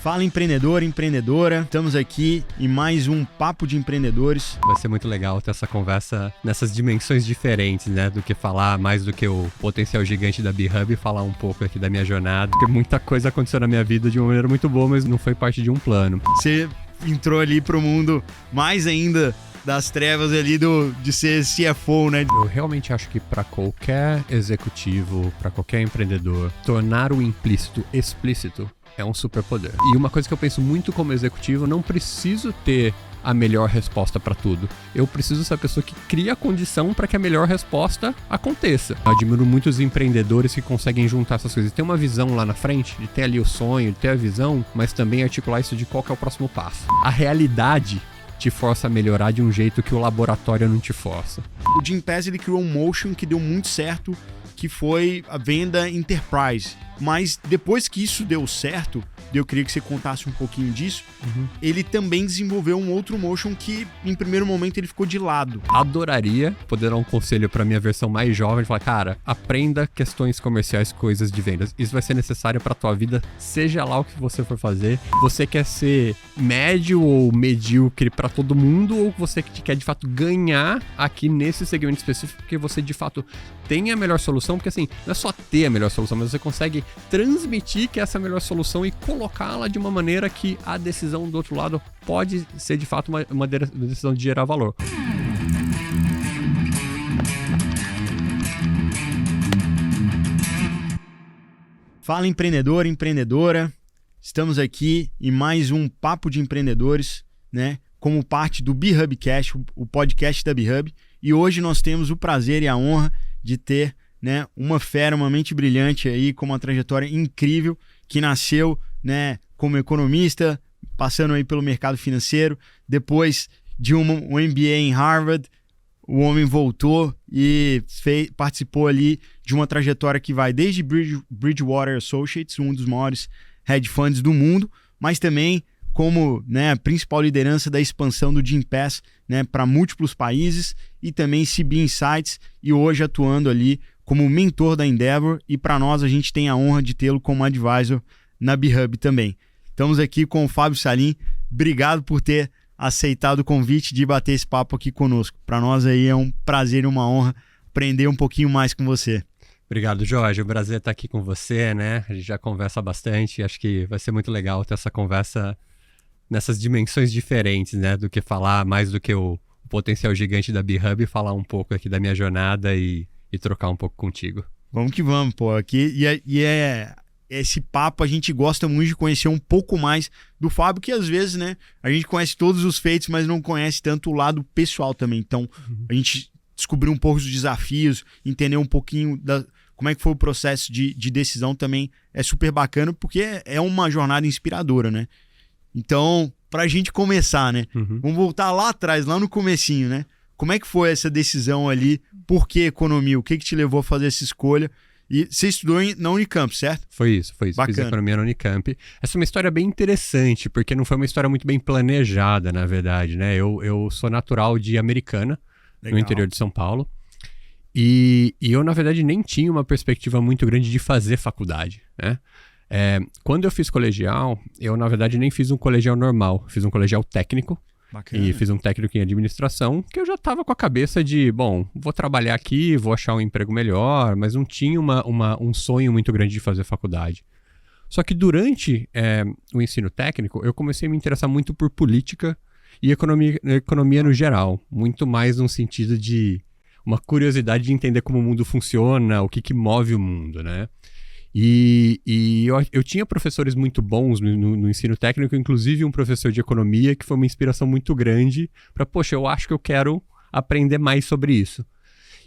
Fala empreendedor, empreendedora, estamos aqui em mais um Papo de Empreendedores. Vai ser muito legal ter essa conversa nessas dimensões diferentes, né? Do que falar mais do que o potencial gigante da B-Hub e falar um pouco aqui da minha jornada. Porque muita coisa aconteceu na minha vida de uma maneira muito boa, mas não foi parte de um plano. Você entrou ali pro mundo mais ainda das trevas ali de ser CFO, né? Eu realmente acho que para qualquer executivo, para qualquer empreendedor, tornar o implícito explícito é um superpoder. E uma coisa que eu penso muito como executivo, eu não preciso ter a melhor resposta para tudo. Eu preciso ser a pessoa que cria a condição para que a melhor resposta aconteça. Eu admiro muito os empreendedores que conseguem juntar essas coisas. Ter uma visão lá na frente, de ter ali o sonho, de ter a visão, mas também articular isso de qual que é o próximo passo. A realidade te força a melhorar de um jeito que o laboratório não te força. O Gympass, ele criou um motion que deu muito certo, que foi a venda enterprise. Mas depois que isso deu certo, eu queria que você contasse um pouquinho disso, ele também desenvolveu um outro motion que, em primeiro momento, ele ficou de lado. Adoraria poder dar um conselho para minha versão mais jovem, de falar, cara, aprenda questões comerciais, coisas de vendas. Isso vai ser necessário para tua vida, seja lá o que você for fazer. Você quer ser médio ou medíocre para todo mundo, ou você quer, de fato, ganhar aqui nesse segmento específico, porque você, de fato, tem a melhor solução, porque, assim, não é só ter a melhor solução, mas você consegue transmitir que essa é a melhor solução e colocá-la de uma maneira que a decisão do outro lado pode ser de fato uma decisão de gerar valor. Fala empreendedor, empreendedora, estamos aqui em mais um Papo de Empreendedores, né? Como parte do B-Hubcast, o podcast da B-Hub, e hoje nós temos o prazer e a honra de ter, né, uma fera, uma mente brilhante aí, com uma trajetória incrível, que nasceu, né, como economista, passando aí pelo mercado financeiro, depois de um MBA em Harvard, o homem voltou e participou ali de uma trajetória que vai desde Bridgewater Associates, um dos maiores hedge funds do mundo, mas também como, né, principal liderança da expansão do Gympass, né, para múltiplos países, e também CB Insights, e hoje atuando ali como mentor da Endeavor, e para nós a gente tem a honra de tê-lo como advisor na B-Hub também. Estamos aqui com o Fábio Salim. Obrigado por ter aceitado o convite de bater esse papo aqui conosco. Para nós aí é um prazer e uma honra aprender um pouquinho mais com você. Obrigado, Jorge. O prazer estar aqui com você, né? A gente já conversa bastante. Acho que vai ser muito legal ter essa conversa nessas dimensões diferentes, né? Do que falar mais do que o potencial gigante da B-Hub e falar um pouco aqui da minha jornada e trocar um pouco contigo. Vamos que vamos, pô. Aqui, esse papo a gente gosta muito de conhecer um pouco mais do Fábio, que às vezes, né, a gente conhece todos os feitos, mas não conhece tanto o lado pessoal também. Então, a gente descobriu um pouco dos desafios, entender um pouquinho como é que foi o processo de decisão também é super bacana, porque é uma jornada inspiradora, né? Então, pra gente começar, né? Vamos voltar lá atrás, lá no comecinho, né? Como é que foi essa decisão ali? Por que economia? O que te levou a fazer essa escolha? E você estudou na Unicamp, certo? Foi isso. Bacana. Fiz economia na Unicamp. Essa é uma história bem interessante, porque não foi uma história muito bem planejada, na verdade, né? Eu sou natural de Americana, Legal. no interior de São Paulo. E eu, na verdade, nem tinha uma perspectiva muito grande de fazer faculdade, né? Quando eu fiz colegial, eu, na verdade, nem fiz um colegial normal. Fiz um colegial técnico. Bacana. E fiz um técnico em administração, que eu já estava com a cabeça de, bom, vou trabalhar aqui, vou achar um emprego melhor, mas não tinha um sonho muito grande de fazer faculdade. Só que durante o ensino técnico, eu comecei a me interessar muito por política e economia no geral, muito mais no sentido de uma curiosidade de entender como o mundo funciona, o que move o mundo, né? E eu tinha professores muito bons no ensino técnico, inclusive um professor de economia, que foi uma inspiração muito grande para, poxa, eu acho que eu quero aprender mais sobre isso.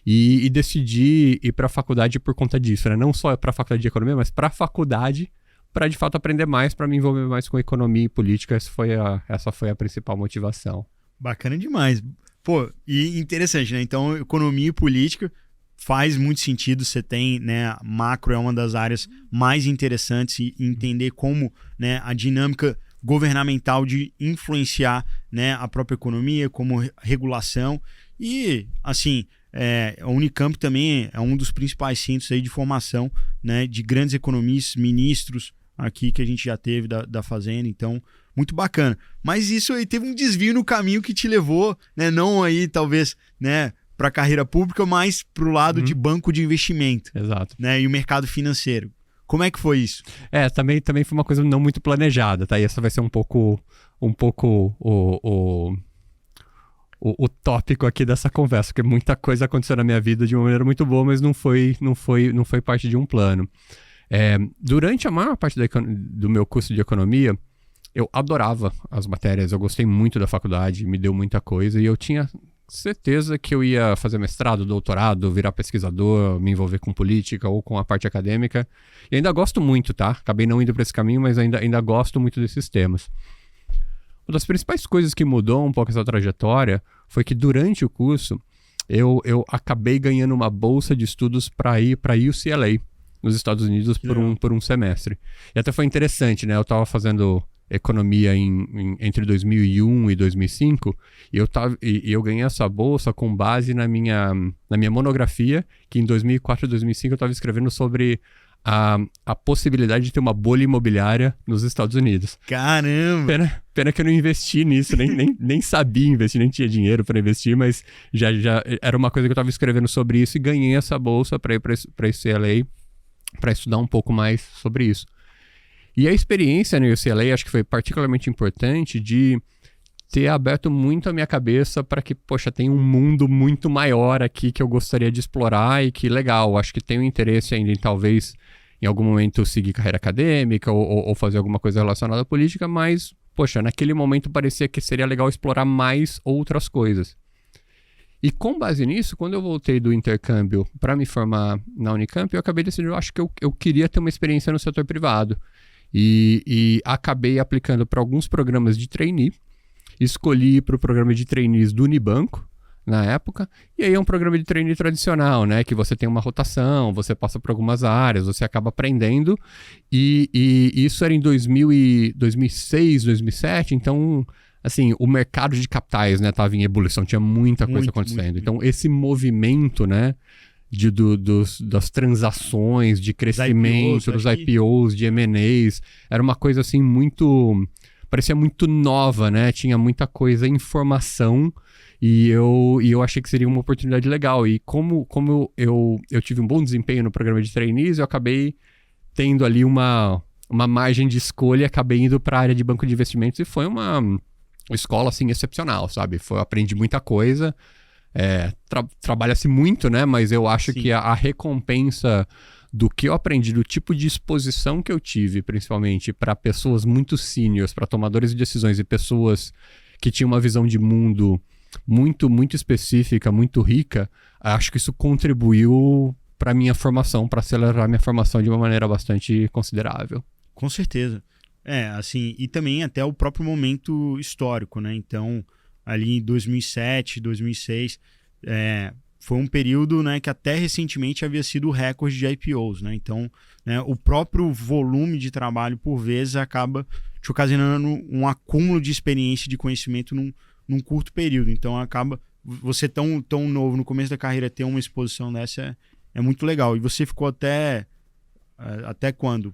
E decidi ir para a faculdade por conta disso, né? Não só para a faculdade de economia, mas para a faculdade, para de fato aprender mais, para me envolver mais com economia e política. Essa foi a principal motivação. Bacana demais. Pô, e interessante, né? Então, economia e política faz muito sentido. Você tem, né, macro é uma das áreas mais interessantes, e entender como, né, a dinâmica governamental de influenciar, né, a própria economia, como regulação. E, assim, a Unicamp também é um dos principais centros aí de formação, né, de grandes economistas, ministros, aqui que a gente já teve da Fazenda, então muito bacana. Mas isso aí teve um desvio no caminho que te levou, né, não aí talvez, né, para a carreira pública, mas para o lado de banco de investimento. Exato. Né, e o mercado financeiro. Como é que foi isso? Também foi uma coisa não muito planejada, tá? E essa vai ser um pouco o tópico aqui dessa conversa, porque muita coisa aconteceu na minha vida de uma maneira muito boa, mas não foi parte de um plano. Durante a maior parte do meu curso de economia, eu adorava as matérias, eu gostei muito da faculdade, me deu muita coisa, e eu tinha certeza que eu ia fazer mestrado, doutorado, virar pesquisador, me envolver com política ou com a parte acadêmica, e ainda gosto muito, tá? Acabei não indo para esse caminho, mas ainda gosto muito desses temas. Uma das principais coisas que mudou um pouco essa trajetória foi que durante o curso eu acabei ganhando uma bolsa de estudos para ir para UCLA, nos Estados Unidos, por um semestre. E até foi interessante, né? Eu estava fazendo economia entre 2001 e 2005 e eu ganhei essa bolsa com base na minha monografia, que em 2004 e 2005 eu estava escrevendo sobre a possibilidade de ter uma bolha imobiliária nos Estados Unidos. Caramba! Pena que eu não investi nisso, nem sabia investir, nem tinha dinheiro para investir, mas já era uma coisa que eu estava escrevendo sobre isso e ganhei essa bolsa para ir para UCLA para estudar um pouco mais sobre isso. E a experiência no UCLA acho que foi particularmente importante de ter aberto muito a minha cabeça para que, poxa, tem um mundo muito maior aqui que eu gostaria de explorar e que legal, acho que tenho interesse ainda em talvez em algum momento seguir carreira acadêmica ou fazer alguma coisa relacionada à política, mas, poxa, naquele momento parecia que seria legal explorar mais outras coisas. E com base nisso, quando eu voltei do intercâmbio para me formar na Unicamp, eu acabei decidindo, acho que eu queria ter uma experiência no setor privado. E acabei aplicando para alguns programas de trainee. Escolhi para o programa de trainees do Unibanco, na época, e aí é um programa de trainee tradicional, né, que você tem uma rotação, você passa por algumas áreas, você acaba aprendendo, e isso era em 2006, 2007, então, assim, o mercado de capitais, né, estava em ebulição, tinha muita coisa acontecendo. Muito. Então, esse movimento, né, das transações, de crescimento, dos IPOs, de M&As, era uma coisa, assim, parecia muito nova, né? Tinha muita coisa, informação, e eu achei que seria uma oportunidade legal. E como eu tive um bom desempenho no programa de trainees, eu acabei tendo ali uma margem de escolha, acabei indo para a área de banco de investimentos, e foi uma escola, assim, excepcional, sabe? Eu aprendi muita coisa, trabalha-se muito, né? Mas eu acho que a recompensa do que eu aprendi, do tipo de exposição que eu tive, principalmente para pessoas muito seniors, para tomadores de decisões e pessoas que tinham uma visão de mundo muito, muito específica, muito rica, acho que isso contribuiu para minha formação, para acelerar minha formação de uma maneira bastante considerável. Com certeza. Assim, e também até o próprio momento histórico, né? Então, ali em 2007, 2006, foi um período, né, que até recentemente havia sido o recorde de IPOs, né? Então, né, o próprio volume de trabalho, por vezes, acaba te ocasionando um acúmulo de experiência e de conhecimento num curto período. Então, acaba você tão novo no começo da carreira ter uma exposição dessa é muito legal. E você ficou até quando?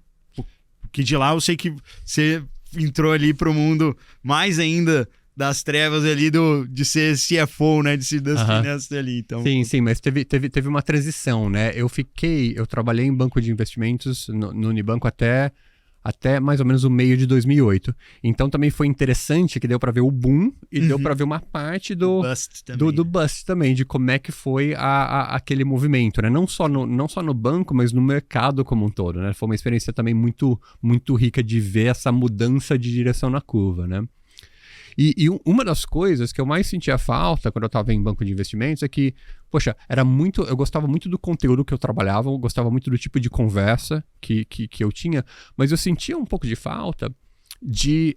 Porque de lá eu sei que você entrou ali para o mundo mais ainda das trevas ali de ser CFO, né? Das finanças ali. Então... Sim, mas teve uma transição, né? Eu trabalhei em banco de investimentos no Unibanco até mais ou menos o meio de 2008. Então também foi interessante que deu para ver o boom e deu para ver uma parte do bust também, de como é que foi aquele movimento, né? Não só no banco, mas no mercado como um todo, né? Foi uma experiência também muito, muito rica de ver essa mudança de direção na curva, né? E uma das coisas que eu mais sentia falta quando eu estava em banco de investimentos é que, poxa, eu gostava muito do conteúdo que eu trabalhava, eu gostava muito do tipo de conversa que eu tinha, mas eu sentia um pouco de falta de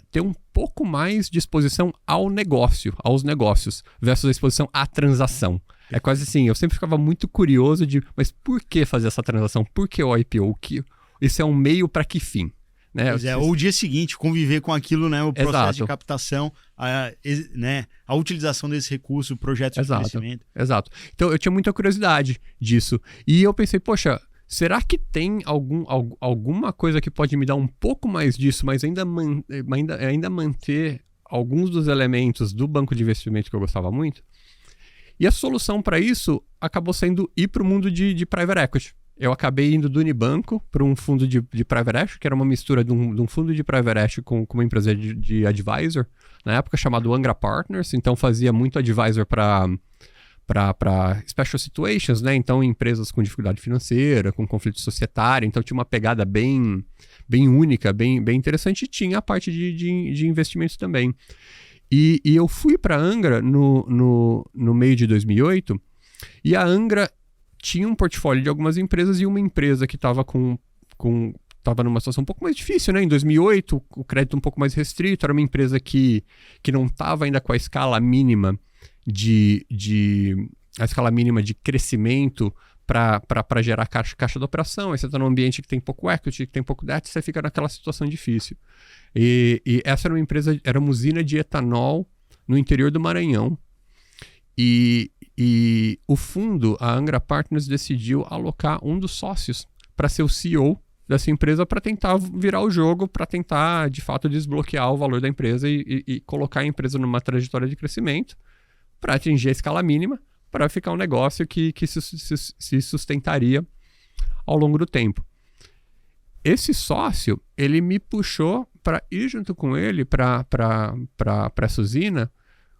ter um pouco mais de exposição aos negócios, versus a exposição à transação. É quase assim, eu sempre ficava muito curioso mas por que fazer essa transação? Por que o IPO? Isso é um meio para que fim? Né? Ou o dia seguinte, conviver com aquilo, né? O processo de captação, a utilização desse recurso, o projeto de crescimento. Exato. Então, eu tinha muita curiosidade disso. E eu pensei, poxa, será que tem alguma coisa que pode me dar um pouco mais disso, mas ainda manter alguns dos elementos do banco de investimento que eu gostava muito? E a solução para isso acabou sendo ir para o mundo de private equity. Eu acabei indo do Unibanco para um fundo de private equity, que era uma mistura de um fundo de private equity com uma empresa de advisor, na época chamado Angra Partners. Então fazia muito advisor para special situations, né? Então empresas com dificuldade financeira, com conflito societário. Então tinha uma pegada bem única, bem interessante, e tinha a parte de investimentos também. E eu fui para a Angra no meio de 2008, e a Angra tinha um portfólio de algumas empresas, e uma empresa que estava estava numa situação um pouco mais difícil, né? Em 2008, o crédito um pouco mais restrito, era uma empresa que não estava ainda com a escala mínima de crescimento para gerar caixa de operação. Aí você está num ambiente que tem pouco equity, que tem pouco debt, você fica naquela situação difícil. E essa era uma empresa, era uma usina de etanol no interior do Maranhão. E o fundo, a Angra Partners, decidiu alocar um dos sócios para ser o CEO dessa empresa, para tentar virar o jogo, para tentar, de fato, desbloquear o valor da empresa e colocar a empresa numa trajetória de crescimento para atingir a escala mínima, para ficar um negócio que se sustentaria ao longo do tempo. Esse sócio, ele me puxou para ir junto com ele para essa usina,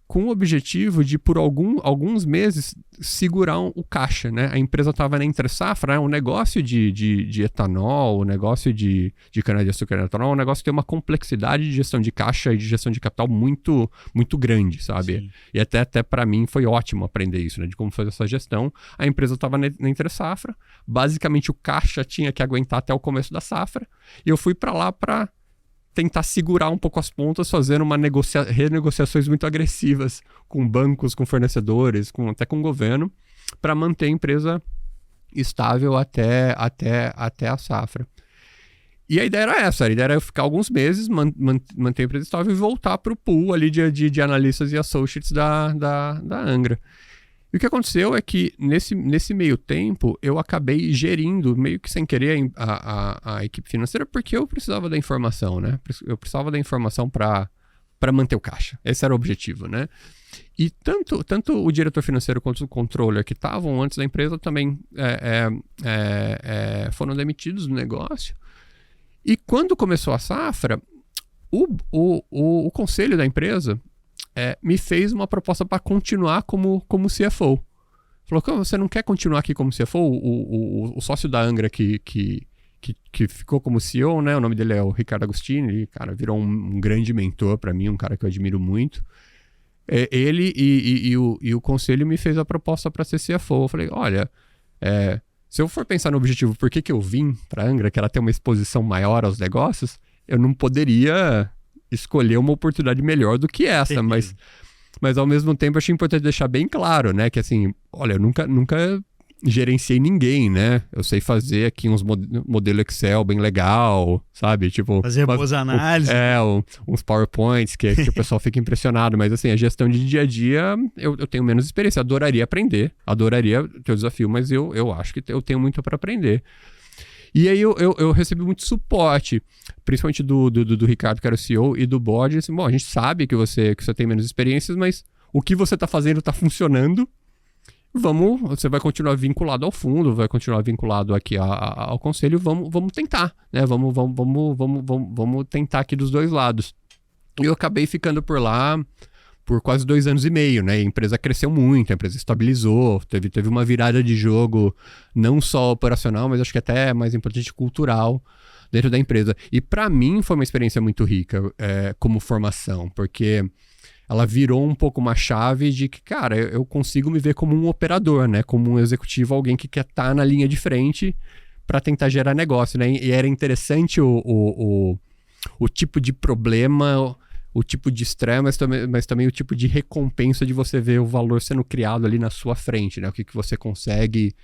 com o objetivo de, por alguns meses, segurar o caixa, né? A empresa estava na entre-safra, né? Um negócio de etanol, um negócio de cana-de-açúcar e etanol, um negócio que tem uma complexidade de gestão de caixa e de gestão de capital muito, muito grande, sabe? Sim. E até para mim foi ótimo aprender isso, né? De como fazer essa gestão. A empresa estava na entre-safra, basicamente o caixa tinha que aguentar até o começo da safra, e eu fui para lá para tentar segurar um pouco as pontas, fazendo renegociações muito agressivas com bancos, com fornecedores, até com o governo, para manter a empresa estável até a safra. E a ideia era essa, a ideia era eu ficar alguns meses, manter a empresa estável e voltar para o pool ali de analistas e associates da Angra. E o que aconteceu é que, nesse meio tempo, eu acabei gerindo, meio que sem querer, a equipe financeira, porque eu precisava da informação, né? Eu precisava da informação para manter o caixa. Esse era o objetivo, né? E tanto o diretor financeiro quanto o controller que estavam antes da empresa também foram demitidos do negócio. E quando começou a safra, o conselho da empresa me fez uma proposta para continuar como CFO. Falou que você não quer continuar aqui como CFO? O sócio da Angra que ficou como CEO, né? O nome dele é o Ricardo Agostini, ele, cara, virou um grande mentor para mim, um cara que eu admiro muito. Ele e o conselho me fez a proposta para ser CFO. Eu falei, olha, se eu for pensar no objetivo, por que eu vim para a Angra, que ela tem uma exposição maior aos negócios, eu não poderia escolher uma oportunidade melhor do que essa, mas ao mesmo tempo eu achei importante deixar bem claro, né, que assim, olha, eu nunca gerenciei ninguém, né, eu sei fazer aqui uns modelo Excel bem legal, sabe, tipo... Fazer boas análises. Uns PowerPoints que o pessoal fica impressionado, mas assim, a gestão de dia a dia, eu tenho menos experiência, adoraria aprender, adoraria ter o desafio, mas eu acho que eu tenho muito para aprender. E aí eu recebi muito suporte, principalmente do Ricardo, que era o CEO, e do board. Assim, bom, a gente sabe que você tem menos experiências, mas o que você está fazendo está funcionando. Você vai continuar vinculado ao fundo, vai continuar vinculado aqui ao conselho. Vamos tentar, né? Vamos tentar aqui dos dois lados. E eu acabei ficando por lá por quase 2 anos e meio, né? A empresa cresceu muito, a empresa estabilizou, teve uma virada de jogo, não só operacional, mas acho que até mais importante, cultural, dentro da empresa. E para mim foi uma experiência muito rica como formação, porque ela virou um pouco uma chave de que, cara, eu consigo me ver como um operador, né? Como um executivo, alguém que quer estar na linha de frente para tentar gerar negócio, né? E era interessante o tipo de problema, o tipo de estresse, mas também o tipo de recompensa de você ver o valor sendo criado ali na sua frente, né? O que você consegue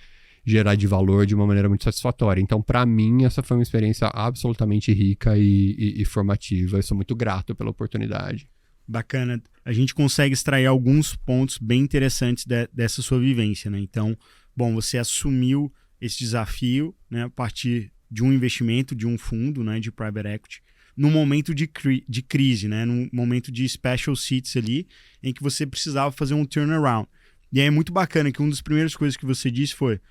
gerar de valor de uma maneira muito satisfatória. Então, para mim, essa foi uma experiência absolutamente rica e formativa. Eu sou muito grato pela oportunidade. Bacana. A gente consegue extrair alguns pontos bem interessantes dessa sua vivência, né? Então, bom, você assumiu esse desafio, né, a partir de um investimento, de um fundo, né, de private equity, num momento de crise, né, num momento de special seats ali, em que você precisava fazer um turnaround. E aí é muito bacana que uma das primeiras coisas que você disse foi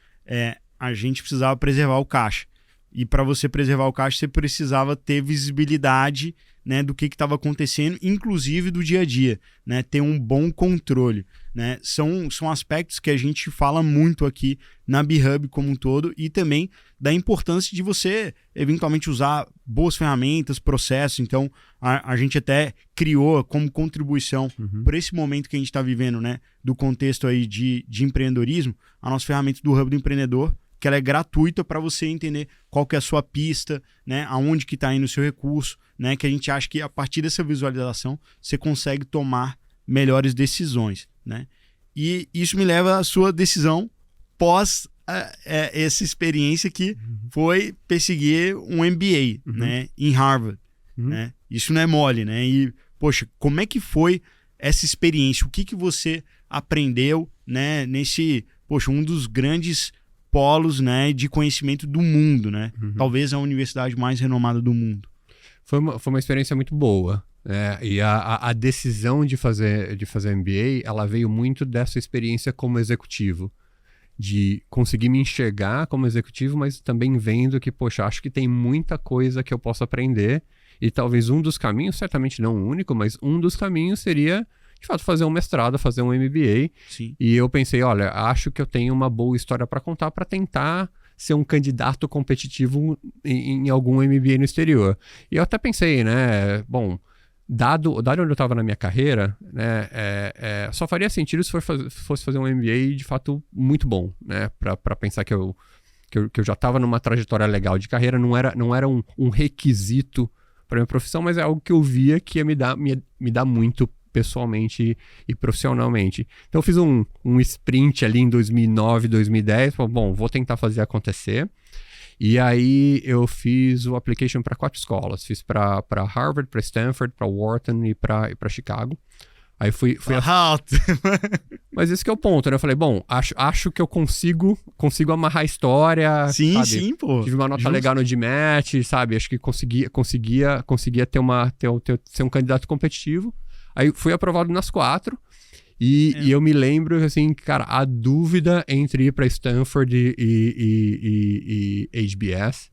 a gente precisava preservar o caixa. E para você preservar o caixa, você precisava ter visibilidade, né, do que estava acontecendo, inclusive do dia a dia, né, ter um bom controle, né? São aspectos que a gente fala muito aqui na B-Hub como um todo e também da importância de você eventualmente usar boas ferramentas, processos. Então, a gente até criou como contribuição por esse momento que a gente está vivendo, né, do contexto aí de empreendedorismo, a nossa ferramenta do Hub do Empreendedor, que ela é gratuita para você entender qual que é a sua pista, né, aonde que está indo o seu recurso, né, que a gente acha que a partir dessa visualização você consegue tomar melhores decisões, né? E isso me leva à sua decisão pós essa experiência que foi perseguir um MBA, né, em Harvard, né? Isso não é mole, né? E, poxa, como é que foi essa experiência? O que você aprendeu, né, nesse, poxa, um dos grandes polos, né, de conhecimento do mundo, né? Talvez a universidade mais renomada do mundo. Foi uma experiência muito boa, né? E a decisão de fazer MBA, ela veio muito dessa experiência como executivo, de conseguir me enxergar como executivo, mas também vendo que, poxa, acho que tem muita coisa que eu posso aprender e talvez um dos caminhos, certamente não o único, mas um dos caminhos seria de fato fazer um mestrado, fazer um MBA. Sim. E eu pensei, olha, acho que eu tenho uma boa história para contar para tentar ser um candidato competitivo em algum MBA no exterior. E eu até pensei, né, bom, dado onde eu estava na minha carreira, né, só faria sentido se fosse fazer um MBA de fato muito bom, né, para pensar que eu já estava numa trajetória legal de carreira, não era um requisito para minha profissão, mas é algo que eu via que ia me dar muito pessoalmente e profissionalmente. Então eu fiz um sprint ali em 2009, 2010, bom, vou tentar fazer acontecer. E aí eu fiz o application para 4 escolas. Fiz para Harvard, para Stanford, para Wharton e para Chicago. Aí fui Mas esse que é o ponto, né? Eu falei, bom, acho que eu consigo amarrar a história. Sim, sabe? sim, pô. Tive uma nota legal no GMAT, sabe? Acho que conseguia ser um candidato competitivo. Aí fui aprovado nas 4 e eu me lembro, assim, cara, a dúvida entre ir para Stanford e HBS.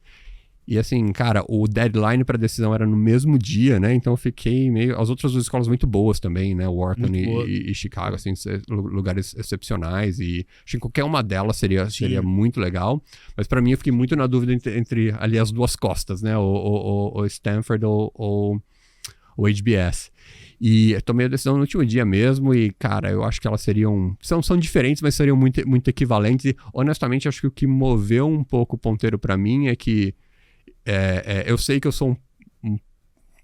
E assim, cara, o deadline para decisão era no mesmo dia, né? Então eu fiquei meio... As outras 2 escolas muito boas também, né? Wharton e Chicago, assim, lugares excepcionais. E acho que qualquer uma delas seria muito legal. Mas para mim eu fiquei muito na dúvida entre ali as 2 costas, né? O Stanford ou o HBS. E eu tomei a decisão no último dia mesmo e, cara, eu acho que elas seriam... São diferentes, mas seriam muito, muito equivalentes. E, honestamente, acho que o que moveu um pouco o ponteiro para mim é que eu sei que eu sou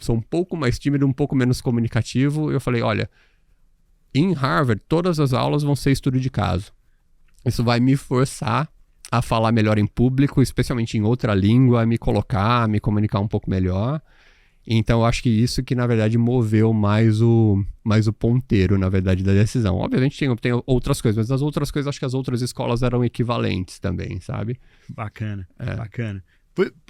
um pouco mais tímido, um pouco menos comunicativo. Eu falei, olha, em Harvard, todas as aulas vão ser estudo de caso. Isso vai me forçar a falar melhor em público, especialmente em outra língua, a me comunicar um pouco melhor. Então, eu acho que isso que, na verdade, moveu mais o ponteiro, na verdade, da decisão. Obviamente, tem outras coisas, mas as outras coisas, acho que as outras escolas eram equivalentes também, sabe? Bacana, bacana.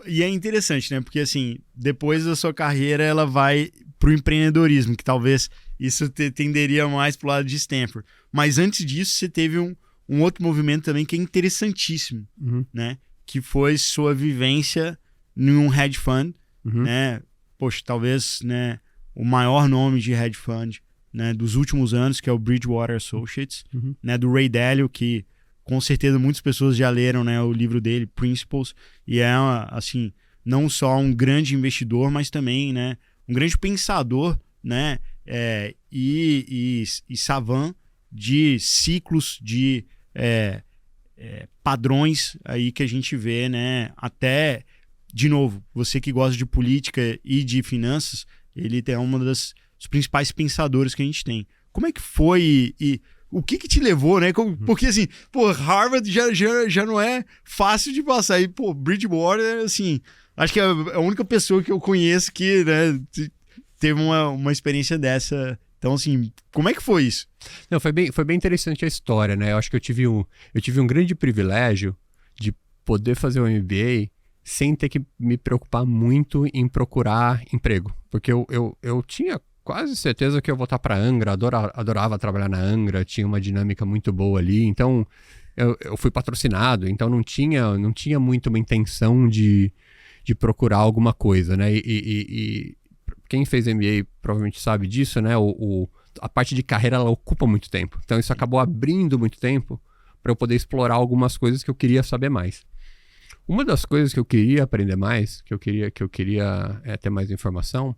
E é interessante, né? Porque, assim, depois da sua carreira, ela vai pro empreendedorismo, que talvez isso tenderia mais pro lado de Stanford. Mas antes disso, você teve um outro movimento também que é interessantíssimo, né? Que foi sua vivência num hedge fund, né? Poxa, talvez, né, o maior nome de hedge fund, né, dos últimos anos, que é o Bridgewater Associates, né, do Ray Dalio, que com certeza muitas pessoas já leram, né, o livro dele, Principles, e é, assim, não só um grande investidor, mas também, né, um grande pensador, né, e savant de ciclos, de padrões aí que a gente vê, né, até... De novo, você que gosta de política e de finanças, ele é uma dos principais pensadores que a gente tem. Como é que foi e o que te levou, né? Porque assim, pô, Harvard já não é fácil de passar. E, pô, Bridgewater, assim, acho que é a única pessoa que eu conheço que, né, teve uma experiência dessa. Então, assim, como é que foi isso? Não, foi bem interessante a história, né? Eu acho que eu tive um grande privilégio de poder fazer o MBA sem ter que me preocupar muito em procurar emprego. Porque eu tinha quase certeza que eu ia voltar para Angra, adorava trabalhar na Angra, tinha uma dinâmica muito boa ali, então eu fui patrocinado, então não tinha muito uma intenção de procurar alguma coisa, né? E quem fez MBA provavelmente sabe disso, né? A parte de carreira, ela ocupa muito tempo. Então isso acabou abrindo muito tempo para eu poder explorar algumas coisas que eu queria saber mais. Uma das coisas que eu queria aprender mais, que eu queria ter mais informação,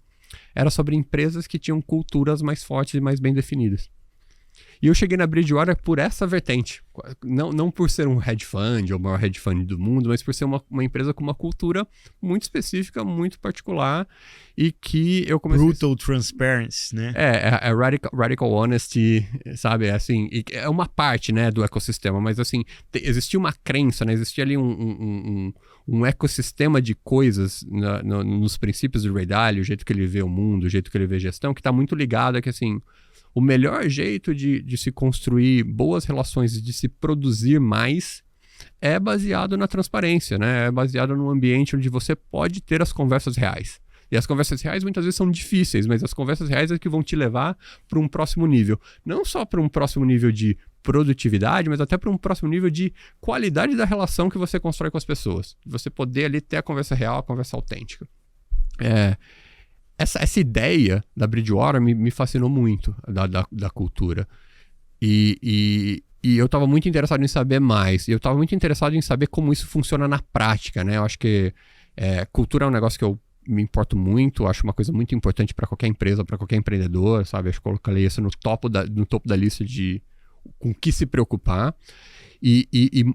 era sobre empresas que tinham culturas mais fortes e mais bem definidas. E eu cheguei na Bridgewater por essa vertente. Não por ser um hedge fund, ou o maior hedge fund do mundo, mas por ser uma empresa com uma cultura muito específica, muito particular, e que eu comecei... Brutal transparency, né? É radical honesty, sabe? Assim, e é uma parte, né, do ecossistema, mas assim, existia uma crença, né? Existia ali um ecossistema de coisas nos princípios do Ray Dalio, o jeito que ele vê o mundo, o jeito que ele vê gestão, que está muito ligado a que, assim, o melhor jeito de se construir boas relações e de se produzir mais é baseado na transparência, né? É baseado num ambiente onde você pode ter as conversas reais. E as conversas reais muitas vezes são difíceis, mas as conversas reais é que vão te levar para um próximo nível. Não só para um próximo nível de produtividade, mas até para um próximo nível de qualidade da relação que você constrói com as pessoas. Você poder ali ter a conversa real, a conversa autêntica. Essa ideia da Bridgewater me fascinou muito, da cultura. E eu estava muito interessado em saber mais. E eu estava muito interessado em saber como isso funciona na prática, né? Eu acho que cultura é um negócio que eu me importo muito, acho uma coisa muito importante para qualquer empresa, para qualquer empreendedor, sabe? Acho que eu coloquei isso no topo da lista de com o que se preocupar. E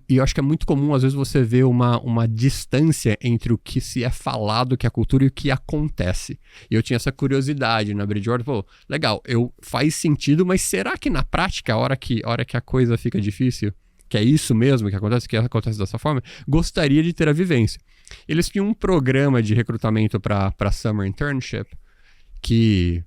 eu acho que é muito comum, às vezes, você ver uma distância entre o que se é falado, que é a cultura, e o que acontece. E eu tinha essa curiosidade na Bridgewater. Pô, legal, faz sentido, mas será que na prática, a hora que a coisa fica difícil, que é isso mesmo que acontece dessa forma, gostaria de ter a vivência. Eles tinham um programa de recrutamento para Summer Internship que...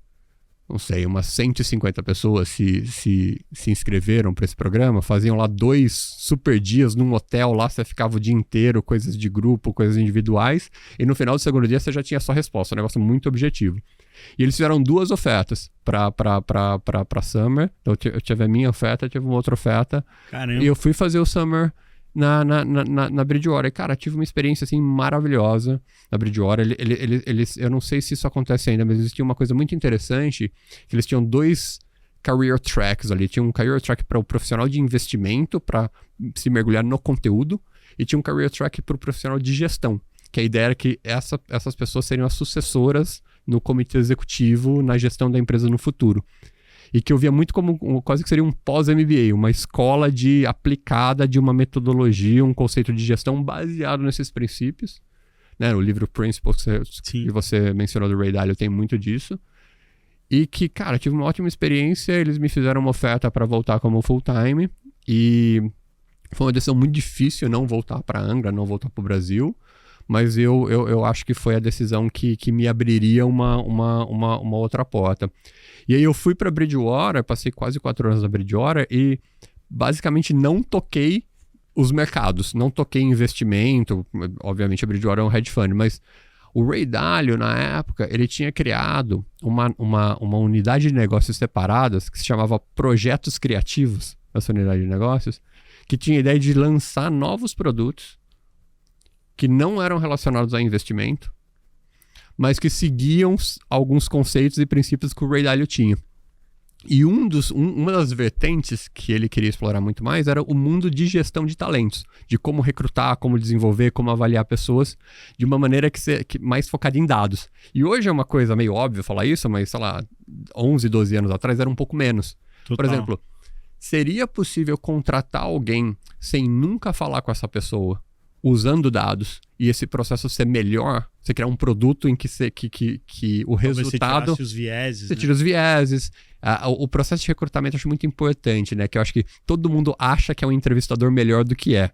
não sei, umas 150 pessoas se inscreveram para esse programa, faziam lá 2 super dias num hotel, lá você ficava o dia inteiro, coisas de grupo, coisas individuais, e no final do segundo dia você já tinha só resposta, um negócio muito objetivo. E eles fizeram 2 ofertas para Summer, então eu tive a minha oferta, tive uma outra oferta. Caramba. E eu fui fazer o Summer na Bridgewater. Cara, tive uma experiência assim maravilhosa na Bridgewater. Eles, eu não sei se isso acontece ainda, mas existia uma coisa muito interessante, que eles tinham 2 career tracks ali. Tinha um career track para o profissional de investimento, para se mergulhar no conteúdo, e tinha um career track para o profissional de gestão, que a ideia era que essas pessoas seriam as sucessoras no comitê executivo, na gestão da empresa no futuro. E que eu via muito como quase que seria um pós-MBA, uma escola aplicada de uma metodologia, um conceito de gestão baseado nesses princípios. Né? O livro Principles que você mencionou do Ray Dalio tem muito disso. E que, cara, tive uma ótima experiência, eles me fizeram uma oferta para voltar como full-time. E foi uma decisão muito difícil não voltar para Angra, não voltar para o Brasil. Mas eu acho que foi a decisão que me abriria uma outra porta. E aí eu fui para Bridgewater, passei quase 4 anos na Bridgewater e basicamente não toquei os mercados, não toquei investimento. Obviamente a Bridgewater é um hedge fund, mas o Ray Dalio, na época, ele tinha criado uma unidade de negócios separadas que se chamava Projetos Criativos, essa unidade de negócios, que tinha a ideia de lançar novos produtos que não eram relacionados a investimento, mas que seguiam alguns conceitos e princípios que o Ray Dalio tinha. E uma das vertentes que ele queria explorar muito mais era o mundo de gestão de talentos, de como recrutar, como desenvolver, como avaliar pessoas de uma maneira que mais focada em dados. E hoje é uma coisa meio óbvia falar isso, mas, sei lá, 11, 12 anos atrás era um pouco menos. Total. Por exemplo, seria possível contratar alguém sem nunca falar com essa pessoa, usando dados, e esse processo ser melhor, você criar um produto em que o resultado... Você tirasse os vieses. Você tira os vieses. O processo de recrutamento eu acho muito importante, né? Que eu acho que todo mundo acha que é um entrevistador melhor do que é,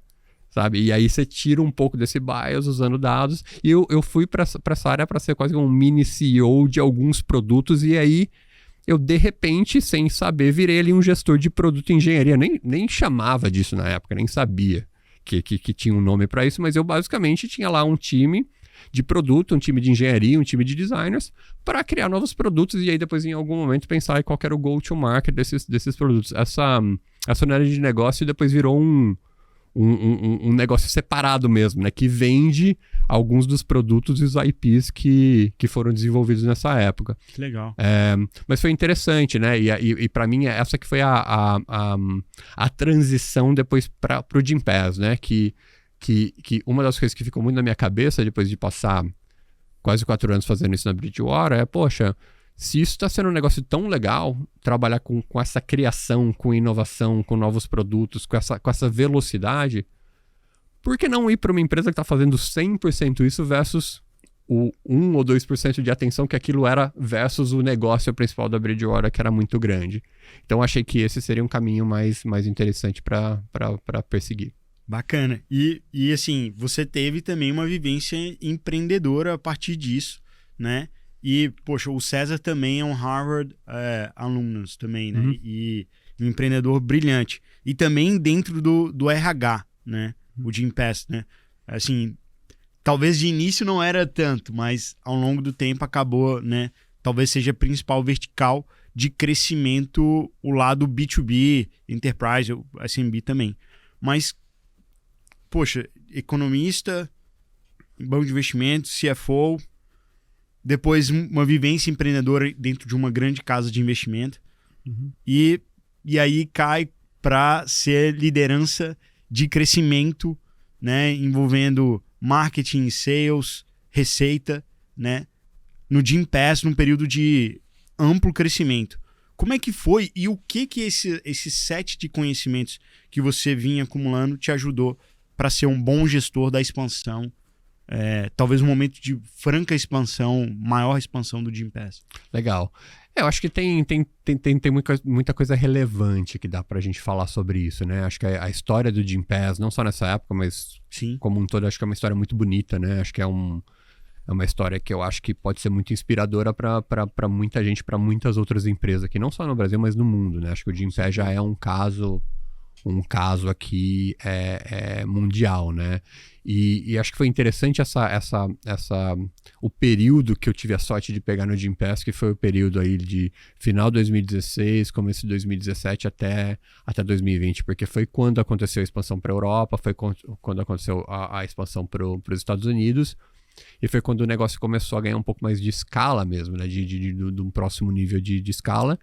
sabe? E aí você tira um pouco desse bias usando dados. E eu fui para essa área para ser quase um mini CEO de alguns produtos, e aí eu, de repente, sem saber, virei ali um gestor de produto e engenharia. Nem chamava disso na época, nem sabia que tinha um nome para isso, mas eu basicamente tinha lá um time de produto, um time de engenharia, um time de designers para criar novos produtos e aí depois em algum momento pensar em qual era o go-to-market desses produtos. Essa unidade de negócio depois virou um negócio separado mesmo, né? Que vende alguns dos produtos e os IPs que foram desenvolvidos nessa época. Que legal. Mas foi interessante, né? E para mim, essa que foi a transição depois para o Gympass, né? Que uma das coisas que ficou muito na minha cabeça depois de passar quase 4 anos fazendo isso na Bridgewater poxa, se isso está sendo um negócio tão legal, trabalhar com essa criação, com inovação, com novos produtos, com essa velocidade, por que não ir para uma empresa que está fazendo 100% isso versus o 1 ou 2% de atenção que aquilo era versus o negócio principal da Bridgewater, que era muito grande. Então, achei que esse seria um caminho mais interessante para perseguir. Bacana. E assim, você teve também uma vivência empreendedora a partir disso, né? E, poxa, o César também é um Harvard alumnus também, né? E um empreendedor brilhante. E também dentro do RH, né? O Gympass, né? Assim, talvez de início não era tanto, mas ao longo do tempo acabou, né? Talvez seja a principal vertical de crescimento o lado B2B, Enterprise, SMB também. Mas, poxa, economista, banco de investimentos, CFO, depois uma vivência empreendedora dentro de uma grande casa de investimento e aí cai para ser liderança de crescimento, né, envolvendo marketing, sales, receita, né, no Gympass, num período de amplo crescimento. Como é que foi e o que esse set de conhecimentos que você vinha acumulando te ajudou para ser um bom gestor da expansão? Talvez um momento de franca expansão, maior expansão do Gympass. Legal. Eu acho que tem muita coisa relevante que dá pra gente falar sobre isso, né? Acho que a história do Gympass, não só nessa época, mas Sim. Como um todo, acho que é uma história muito bonita, né? Acho que é uma história que eu acho que pode ser muito inspiradora para muita gente, para muitas outras empresas aqui, não só no Brasil, mas no mundo, né? Acho que o Gympass já é um caso aqui mundial, né? E acho que foi interessante o período que eu tive a sorte de pegar no Gympass, que foi o período aí de final de 2016, começo de 2017 até 2020, porque foi quando aconteceu a expansão para a Europa, foi quando aconteceu a expansão para os Estados Unidos, e foi quando o negócio começou a ganhar um pouco mais de escala mesmo, né? De um próximo nível de escala.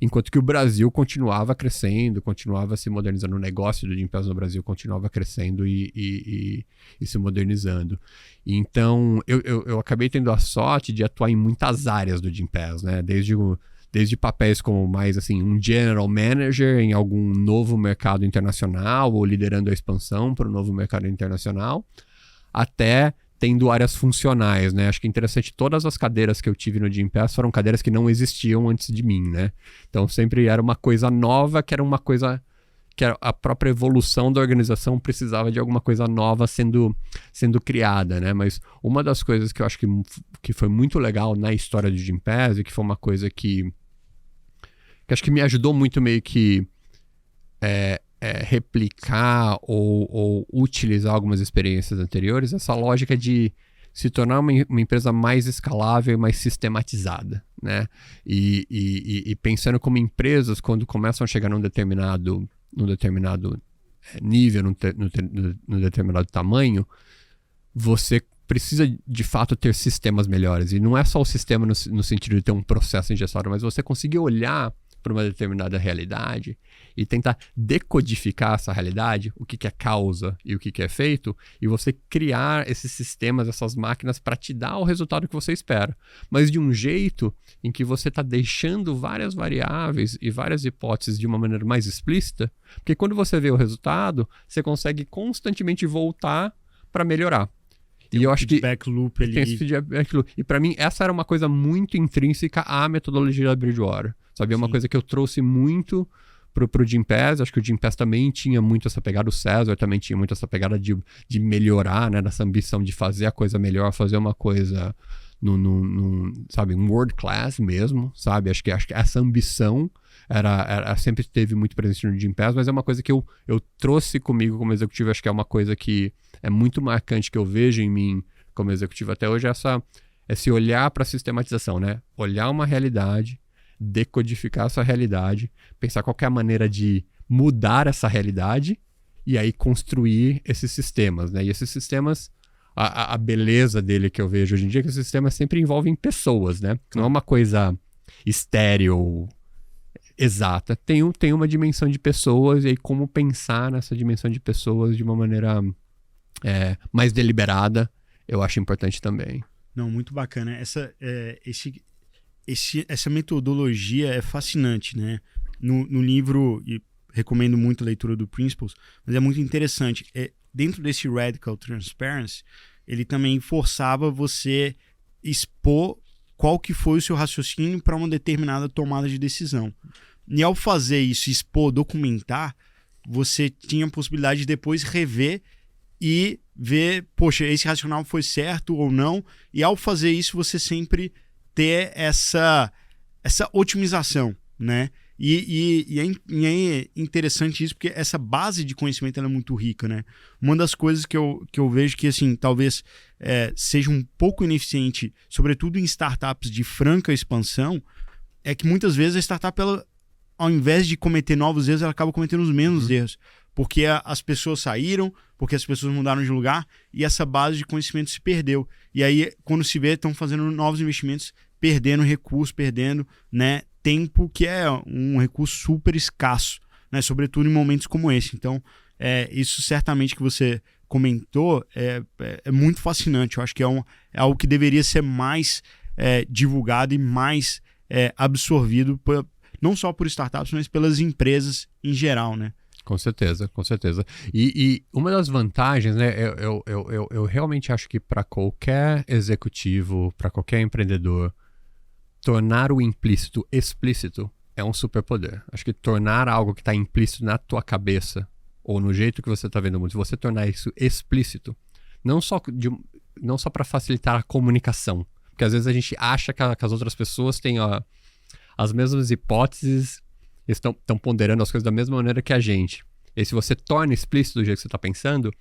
Enquanto que o Brasil continuava crescendo, continuava se modernizando. O negócio do Gympass no Brasil continuava crescendo e se modernizando. Então, eu acabei tendo a sorte de atuar em muitas áreas do Gympass, né? Desde papéis como mais assim, um general manager em algum novo mercado internacional ou liderando a expansão para o novo mercado internacional, até tendo áreas funcionais, né? Acho que é interessante, todas as cadeiras que eu tive no Gympass foram cadeiras que não existiam antes de mim, né? Então sempre era uma coisa nova, que era uma coisa que a própria evolução da organização precisava de alguma coisa nova sendo criada, né? Mas uma das coisas que eu acho que foi muito legal na história do Gympass e que foi uma coisa que acho que me ajudou muito meio que replicar ou utilizar algumas experiências anteriores, essa lógica de se tornar uma empresa mais escalável e mais sistematizada, né? E pensando como empresas, quando começam a chegar num determinado nível, num determinado tamanho, você precisa de fato ter sistemas melhores. E não é só o sistema no sentido de ter um processo engessado, mas você conseguir olhar para uma determinada realidade e tentar decodificar essa realidade, o que é causa e o que é efeito, e você criar esses sistemas, essas máquinas para te dar o resultado que você espera, mas de um jeito em que você está deixando várias variáveis e várias hipóteses de uma maneira mais explícita, porque quando você vê o resultado, você consegue constantemente voltar para melhorar. E eu acho que loop ali. Tem esse feedback loop. E para mim, essa era uma coisa muito intrínseca à metodologia da Bridgewater. Sabe? É uma coisa que eu trouxe muito pro Gympass. Acho que o Gympass também tinha muito essa pegada. O César também tinha muito essa pegada de melhorar, né? Dessa ambição de fazer a coisa melhor, fazer uma coisa sabe, um world class mesmo, sabe? Acho que essa ambição sempre teve muito presente no Gympass, mas é uma coisa que eu trouxe comigo como executivo. Acho que é uma coisa que é muito marcante, que eu vejo em mim como executivo até hoje, esse olhar para a sistematização, né? Olhar uma realidade, decodificar essa realidade, pensar qual que é a maneira de mudar essa realidade e aí construir esses sistemas, né? E esses sistemas, a beleza dele que eu vejo hoje em dia é que os sistemas sempre envolvem pessoas, né? Não é uma coisa estéril, exata. Tem uma dimensão de pessoas, e aí como pensar nessa dimensão de pessoas de uma maneira mais deliberada, eu acho importante também. Não, muito bacana. Essa metodologia é fascinante, né? No livro, e recomendo muito a leitura do Principles, mas é muito interessante. Dentro desse Radical Transparency, ele também forçava você expor qual que foi o seu raciocínio para uma determinada tomada de decisão. E ao fazer isso, expor, documentar, você tinha a possibilidade de depois rever e ver, poxa, esse racional foi certo ou não. E ao fazer isso, você sempre ter essa otimização, né? E é interessante isso, porque essa base de conhecimento ela é muito rica, né? Uma das coisas que eu vejo que, assim, talvez seja um pouco ineficiente, sobretudo em startups de franca expansão, é que muitas vezes a startup, ela, ao invés de cometer novos erros, ela acaba cometendo os mesmos erros. Porque as pessoas saíram, porque as pessoas mudaram de lugar e essa base de conhecimento se perdeu. E aí, quando se vê, estão fazendo novos investimentos, perdendo recursos, perdendo, né, tempo, que é um recurso super escasso, né, sobretudo em momentos como esse. Então, isso certamente que você comentou é muito fascinante. Eu acho que é algo que deveria ser mais divulgado e mais absorvido, não só por startups, mas pelas empresas em geral, né? Com certeza, com certeza. E uma das vantagens, né, eu realmente acho que para qualquer executivo, para qualquer empreendedor, tornar o implícito explícito é um superpoder. Acho que tornar algo que está implícito na tua cabeça, ou no jeito que você está vendo o mundo, você tornar isso explícito, não só para facilitar a comunicação, porque às vezes a gente acha que as outras pessoas têm as mesmas hipóteses, estão ponderando as coisas da mesma maneira que a gente. E se você torna explícito do jeito que você está pensando,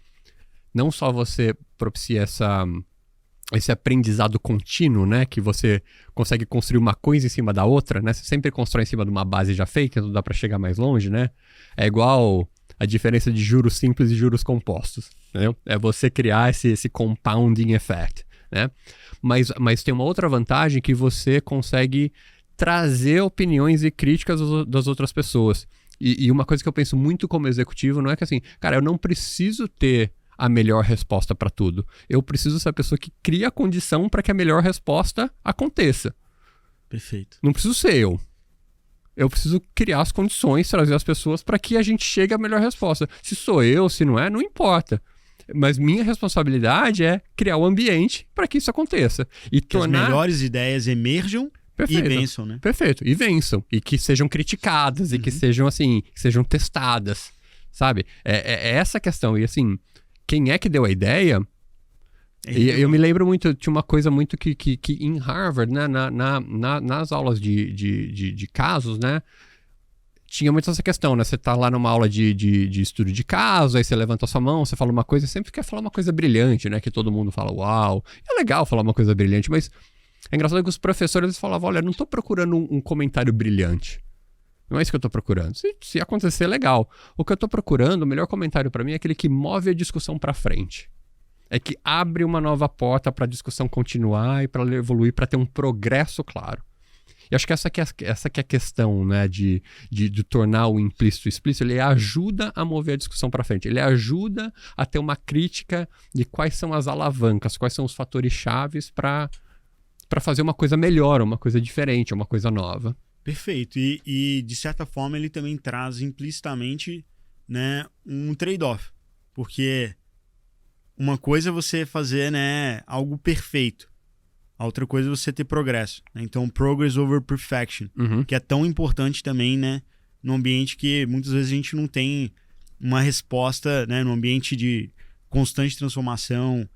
não só você propicia esse aprendizado contínuo, né? Que você consegue construir uma coisa em cima da outra, né? Você sempre constrói em cima de uma base já feita, não dá para chegar mais longe, né? É igual a diferença de juros simples e juros compostos, entendeu? É você criar esse compounding effect, né? Mas tem uma outra vantagem que você consegue trazer opiniões e críticas das outras pessoas. E uma coisa que eu penso muito como executivo não é que assim, cara, eu não preciso ter a melhor resposta para tudo. Eu preciso ser a pessoa que cria a condição para que a melhor resposta aconteça. Perfeito. Não preciso ser eu. Eu preciso criar as condições, trazer as pessoas para que a gente chegue à melhor resposta. Se sou eu, se não é, não importa. Mas minha responsabilidade é criar o ambiente para que isso aconteça. E que as melhores ideias emerjam. Perfeito. E vençam, né? Perfeito. E vençam. E que sejam criticadas, e que sejam, assim, que sejam testadas, sabe? É essa a questão. E, assim, quem é que deu a ideia? E eu me lembro muito, tinha uma coisa muito que em Harvard, né, nas aulas de casos, né, tinha muito essa questão, né? Você tá lá numa aula de estudo de caso, aí você levanta a sua mão, você fala uma coisa, sempre quer falar uma coisa brilhante, né? Que todo mundo fala, uau. É legal falar uma coisa brilhante, mas é engraçado que os professores falavam, olha, eu não tô procurando um comentário brilhante. Não é isso que eu tô procurando. Se acontecer, legal. O que eu tô procurando, o melhor comentário para mim é aquele que move a discussão para frente. É que abre uma nova porta para a discussão continuar e para evoluir, para ter um progresso claro. E acho que essa que é a questão, né, de tornar o implícito explícito. Ele ajuda a mover a discussão para frente. Ele ajuda a ter uma crítica de quais são as alavancas, quais são os fatores chaves para fazer uma coisa melhor, uma coisa diferente, uma coisa nova. Perfeito. E de certa forma, ele também traz implicitamente, né, um trade-off. Porque uma coisa é você fazer, né, algo perfeito. A outra coisa é você ter progresso. Né? Então, progress over perfection, que é tão importante também, né, num ambiente que muitas vezes a gente não tem uma resposta, né, num ambiente de constante transformação,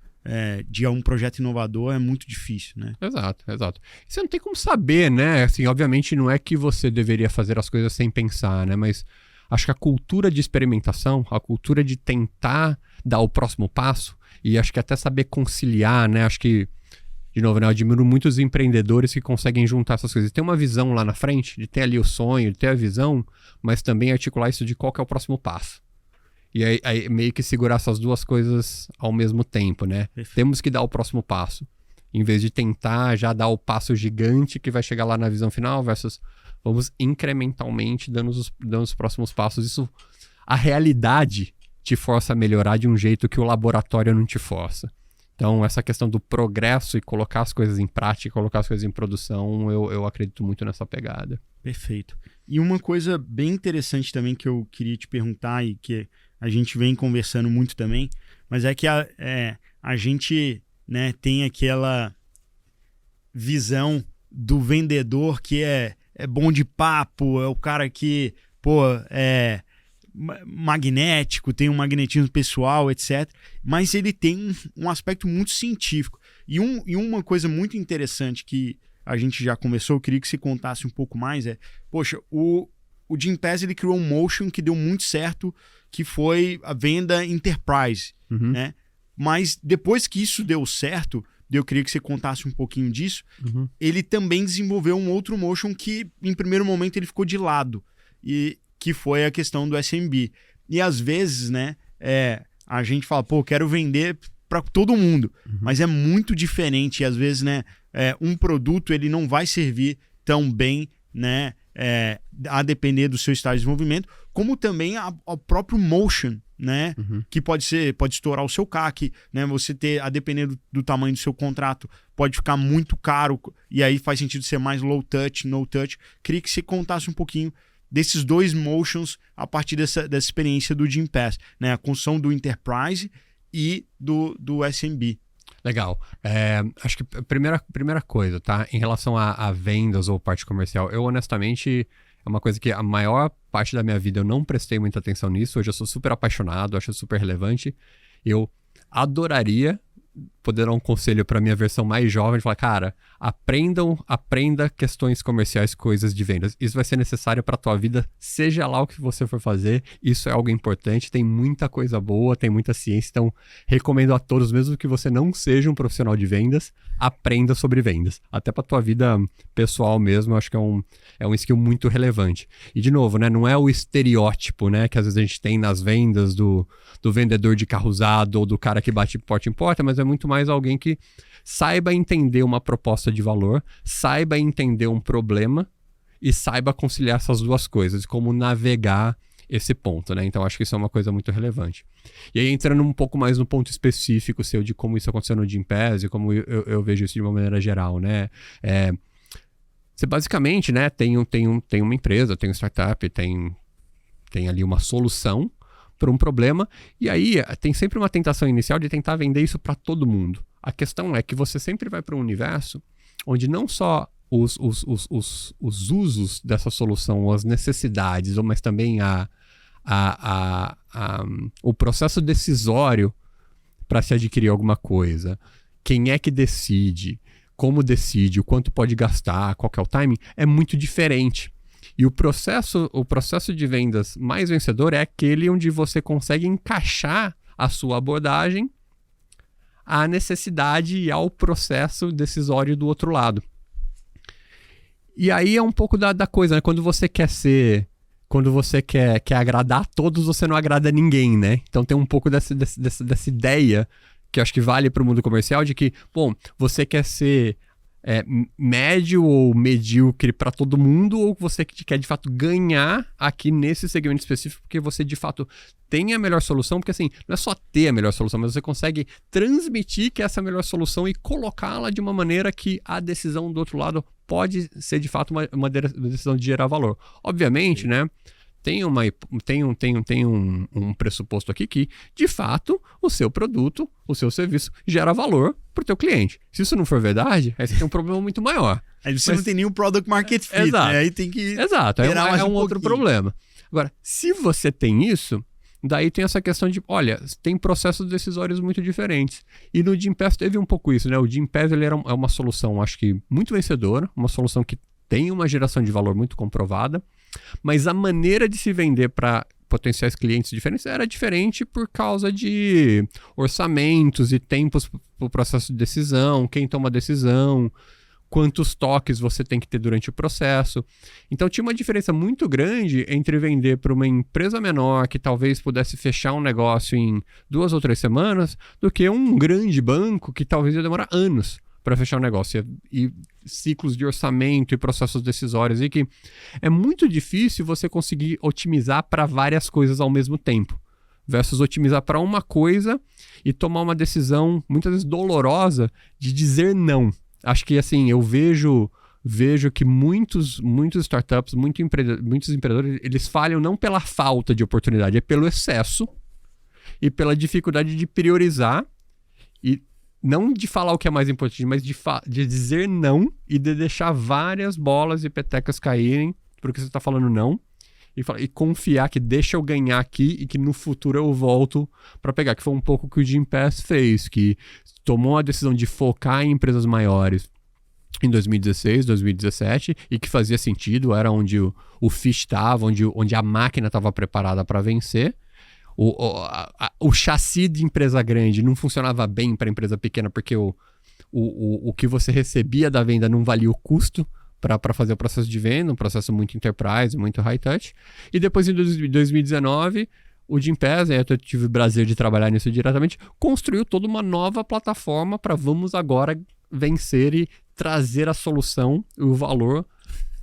de um projeto inovador é muito difícil, né? Exato. Você não tem como saber, né? Assim, obviamente não é que você deveria fazer as coisas sem pensar, né? Mas acho que a cultura de experimentação, a cultura de tentar dar o próximo passo e acho que até saber conciliar, né? Acho que, de novo, né? Eu admiro muitos empreendedores que conseguem juntar essas coisas. Ter uma visão lá na frente, de ter ali o sonho, de ter a visão, mas também articular isso de qual que é o próximo passo. E aí meio que segurar essas duas coisas ao mesmo tempo, né? Perfeito. Temos que dar o próximo passo. Em vez de tentar já dar o passo gigante que vai chegar lá na visão final, versus vamos incrementalmente dando os próximos passos. Isso, a realidade te força a melhorar de um jeito que o laboratório não te força. Então, essa questão do progresso e colocar as coisas em prática, colocar as coisas em produção, eu acredito muito nessa pegada. Perfeito. E uma coisa bem interessante também que eu queria te perguntar e que a gente vem conversando muito também, mas é que a gente, né, tem aquela visão do vendedor que é bom de papo, é o cara que, é magnético, tem um magnetismo pessoal, etc. Mas ele tem um aspecto muito científico. E uma coisa muito interessante que a gente já conversou, eu queria que você contasse um pouco mais, o Gympass, ele criou um motion que deu muito certo, que foi a venda Enterprise, né? Mas depois que isso deu certo, eu queria que você contasse um pouquinho disso, ele também desenvolveu um outro motion que, em primeiro momento, ele ficou de lado, e que foi a questão do SMB. E às vezes, né, a gente fala, quero vender para todo mundo, mas é muito diferente, e às vezes, né, um produto ele não vai servir tão bem, né, a depender do seu estágio de desenvolvimento, como também ao próprio motion, né, que pode estourar o seu CAC, né, você ter, a depender do tamanho do seu contrato, pode ficar muito caro, e aí faz sentido ser mais low touch, no touch. Queria que você contasse um pouquinho desses dois motions a partir dessa experiência do Gympass, né, a construção do Enterprise e do SMB. Legal. Acho que a primeira coisa, tá? Em relação a vendas ou parte comercial, eu honestamente, é uma coisa que a maior parte da minha vida eu não prestei muita atenção nisso. Hoje eu sou super apaixonado, acho super relevante. Eu adoraria poder dar um conselho para minha versão mais jovem, de falar, cara, aprenda questões comerciais, coisas de vendas. Isso vai ser necessário para a tua vida, seja lá o que você for fazer. Isso é algo importante, tem muita coisa boa, tem muita ciência, então recomendo a todos, mesmo que você não seja um profissional de vendas, aprenda sobre vendas. Até para a tua vida pessoal mesmo, eu acho que é um skill muito relevante. E de novo, né, não é o estereótipo, né, que às vezes a gente tem nas vendas do vendedor de carro usado ou do cara que bate porta em porta, mas é muito mais alguém que saiba entender uma proposta de valor, saiba entender um problema e saiba conciliar essas duas coisas, como navegar esse ponto, né? Então acho que isso é uma coisa muito relevante. E aí entrando um pouco mais no ponto específico seu de como isso aconteceu no Gympass e como eu vejo isso de uma maneira geral, né? Você basicamente, né, tem uma empresa, tem uma startup, tem ali uma solução para um problema, e aí tem sempre uma tentação inicial de tentar vender isso para todo mundo. A questão é que você sempre vai para um universo onde não só os usos dessa solução, ou as necessidades, mas também o processo decisório para se adquirir alguma coisa, quem é que decide, como decide, o quanto pode gastar, qual que é o timing, é muito diferente. E o processo de vendas mais vencedor é aquele onde você consegue encaixar a sua abordagem à necessidade e ao processo decisório do outro lado. E aí é um pouco da coisa, né? Quando você quer agradar a todos, você não agrada ninguém, né? Então tem um pouco dessa ideia que eu acho que vale para o mundo comercial de que, bom, você quer ser médio ou medíocre para todo mundo, ou você quer de fato ganhar aqui nesse segmento específico porque você de fato tem a melhor solução, porque assim, não é só ter a melhor solução, mas você consegue transmitir que essa é a melhor solução e colocá-la de uma maneira que a decisão do outro lado pode ser de fato uma decisão de gerar valor. Obviamente, né? Tem um pressuposto aqui que, de fato, o seu produto, o seu serviço gera valor para o teu cliente. Se isso não for verdade, aí você tem um problema muito maior. Aí você não tem nenhum product market fit, exato, né? Aí tem que exato, é um outro problema. Agora, se você tem isso, Daí tem essa questão de, olha, tem processos decisórios muito diferentes. E no Gympass teve um pouco isso, né? O Gympass ele é uma solução, acho que, muito vencedora, uma solução que tem uma geração de valor muito comprovada, mas a maneira de se vender para potenciais clientes diferentes era diferente por causa de orçamentos e tempos para o processo de decisão, quem toma a decisão, quantos toques você tem que ter durante o processo. Então tinha uma diferença muito grande entre vender para uma empresa menor que talvez pudesse fechar um negócio em 2 ou 3 semanas do que um grande banco que talvez ia demorar anos para fechar o negócio. E ciclos de orçamento e processos decisórios e que é muito difícil você conseguir otimizar para várias coisas ao mesmo tempo versus otimizar para uma coisa e tomar uma decisão muitas vezes dolorosa de dizer não. Acho que, assim, eu vejo que muitos startups, muitos empreendedores, eles falham não pela falta de oportunidade, é pelo excesso e pela dificuldade de priorizar e não de falar o que é mais importante, mas de dizer não e de deixar várias bolas e petecas caírem porque você está falando não e confiar que deixa eu ganhar aqui e que no futuro eu volto para pegar, que foi um pouco o que o Gympass fez, que tomou a decisão de focar em empresas maiores em 2016, 2017 e que fazia sentido, era onde o fish estava, onde a máquina estava preparada para vencer. O chassi de empresa grande não funcionava bem para empresa pequena porque o que você recebia da venda não valia o custo para fazer o processo de venda, um processo muito enterprise, muito high touch. E depois, em 2019, o Gympass, eu tive o prazer de trabalhar nisso diretamente, construiu toda uma nova plataforma para vamos agora vencer e trazer a solução e o valor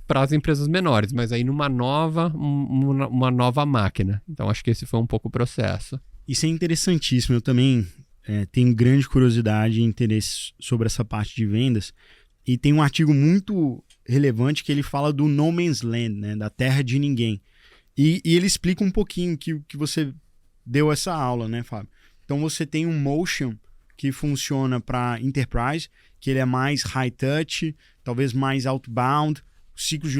para as empresas menores, mas aí numa uma nova máquina. Então, acho que esse foi um pouco o processo. Isso é interessantíssimo. Eu também tenho grande curiosidade e interesse sobre essa parte de vendas. E tem um artigo muito relevante que ele fala do No Man's Land, né? Da terra de ninguém. E ele explica um pouquinho que você deu essa aula, né, Fábio? Então, você tem um motion que funciona para enterprise, que ele é mais high touch, talvez mais outbound, ciclos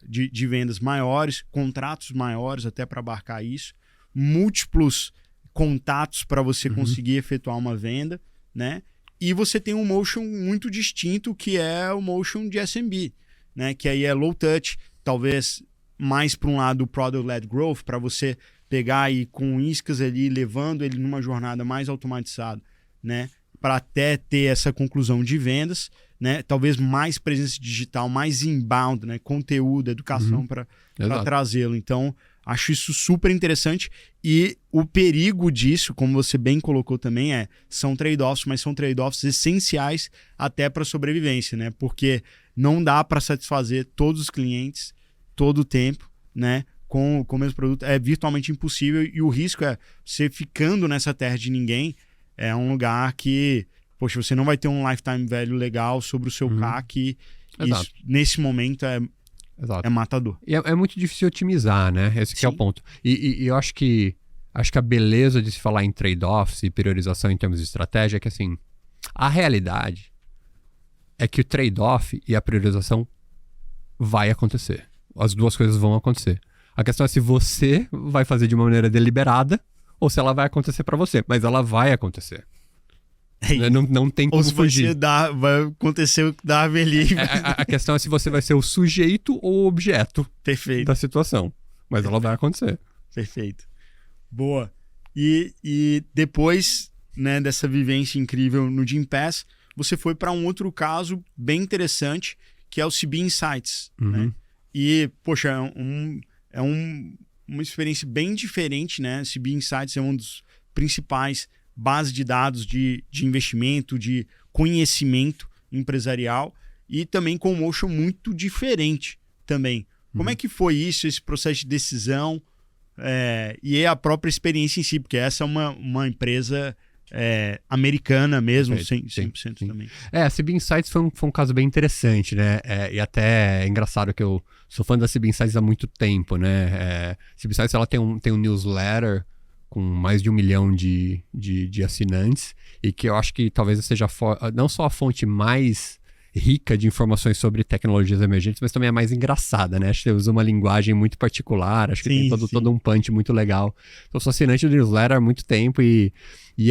de vendas maiores, contratos maiores até para abarcar isso, múltiplos contatos para você conseguir efetuar uma venda, né? E você tem um motion muito distinto que é o motion de SMB, né? Que aí é low touch, talvez mais para um lado product-led growth, para você pegar e com iscas ali, levando ele numa jornada mais automatizada, né? Para até ter essa conclusão de vendas, né? Talvez mais presença digital, mais inbound, né? Conteúdo, educação para trazê-lo. Então, acho isso super interessante. E o perigo disso, como você bem colocou também, são trade-offs, mas são trade-offs essenciais até para a sobrevivência, né? Porque não dá para satisfazer todos os clientes todo o tempo, né? Com o mesmo produto. É virtualmente impossível e o risco é você ficando nessa terra de ninguém. É um lugar que, poxa, você não vai ter um lifetime value legal sobre o seu CAC. E isso, nesse momento, é matador. E é muito difícil otimizar, né? Esse que é o ponto. E eu acho que a beleza de se falar em trade-offs e priorização em termos de estratégia é que, assim, a realidade é que o trade-off e a priorização vai acontecer. As duas coisas vão acontecer. A questão é se você vai fazer de uma maneira deliberada ou se ela vai acontecer para você. Mas ela vai acontecer. Não tem como fugir. Ou se você vai acontecer o que dá ali. A questão é se você vai ser o sujeito ou o objeto da situação. Mas ela vai acontecer. Perfeito. Boa. E depois, né, dessa vivência incrível no Gympass, você foi para um outro caso bem interessante, que é o CB Insights. Né? E, poxa, é uma experiência bem diferente, né? CB Insights é um dos principais bases de dados de investimento, de conhecimento empresarial e também com um motion muito diferente também. Como é que foi isso, esse processo de decisão e a própria experiência em si? Porque essa é uma empresa americana mesmo, 100% também. A CB Insights foi um caso bem interessante, né? E até é engraçado que eu sou fã da CB Insights há muito tempo, né? A CB Insights ela tem um newsletter com mais de 1 milhão de assinantes e que eu acho que talvez seja não só a fonte mais rica de informações sobre tecnologias emergentes, mas também é mais engraçada, né? Acho que você usa uma linguagem muito particular, acho que tem todo um punch muito legal. Então, sou assinante do newsletter há muito tempo e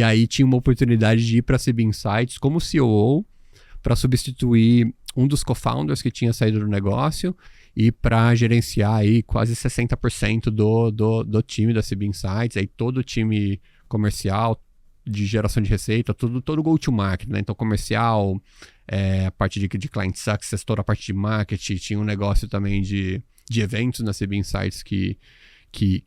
aí tinha uma oportunidade de ir para a CB Insights como COO para substituir um dos co-founders que tinha saído do negócio e para gerenciar aí quase 60% do time da CB Insights, aí todo o time comercial, de geração de receita, todo go-to-market, né? Então, comercial, a parte de client success, toda a parte de marketing, tinha um negócio também de eventos na CB Insights que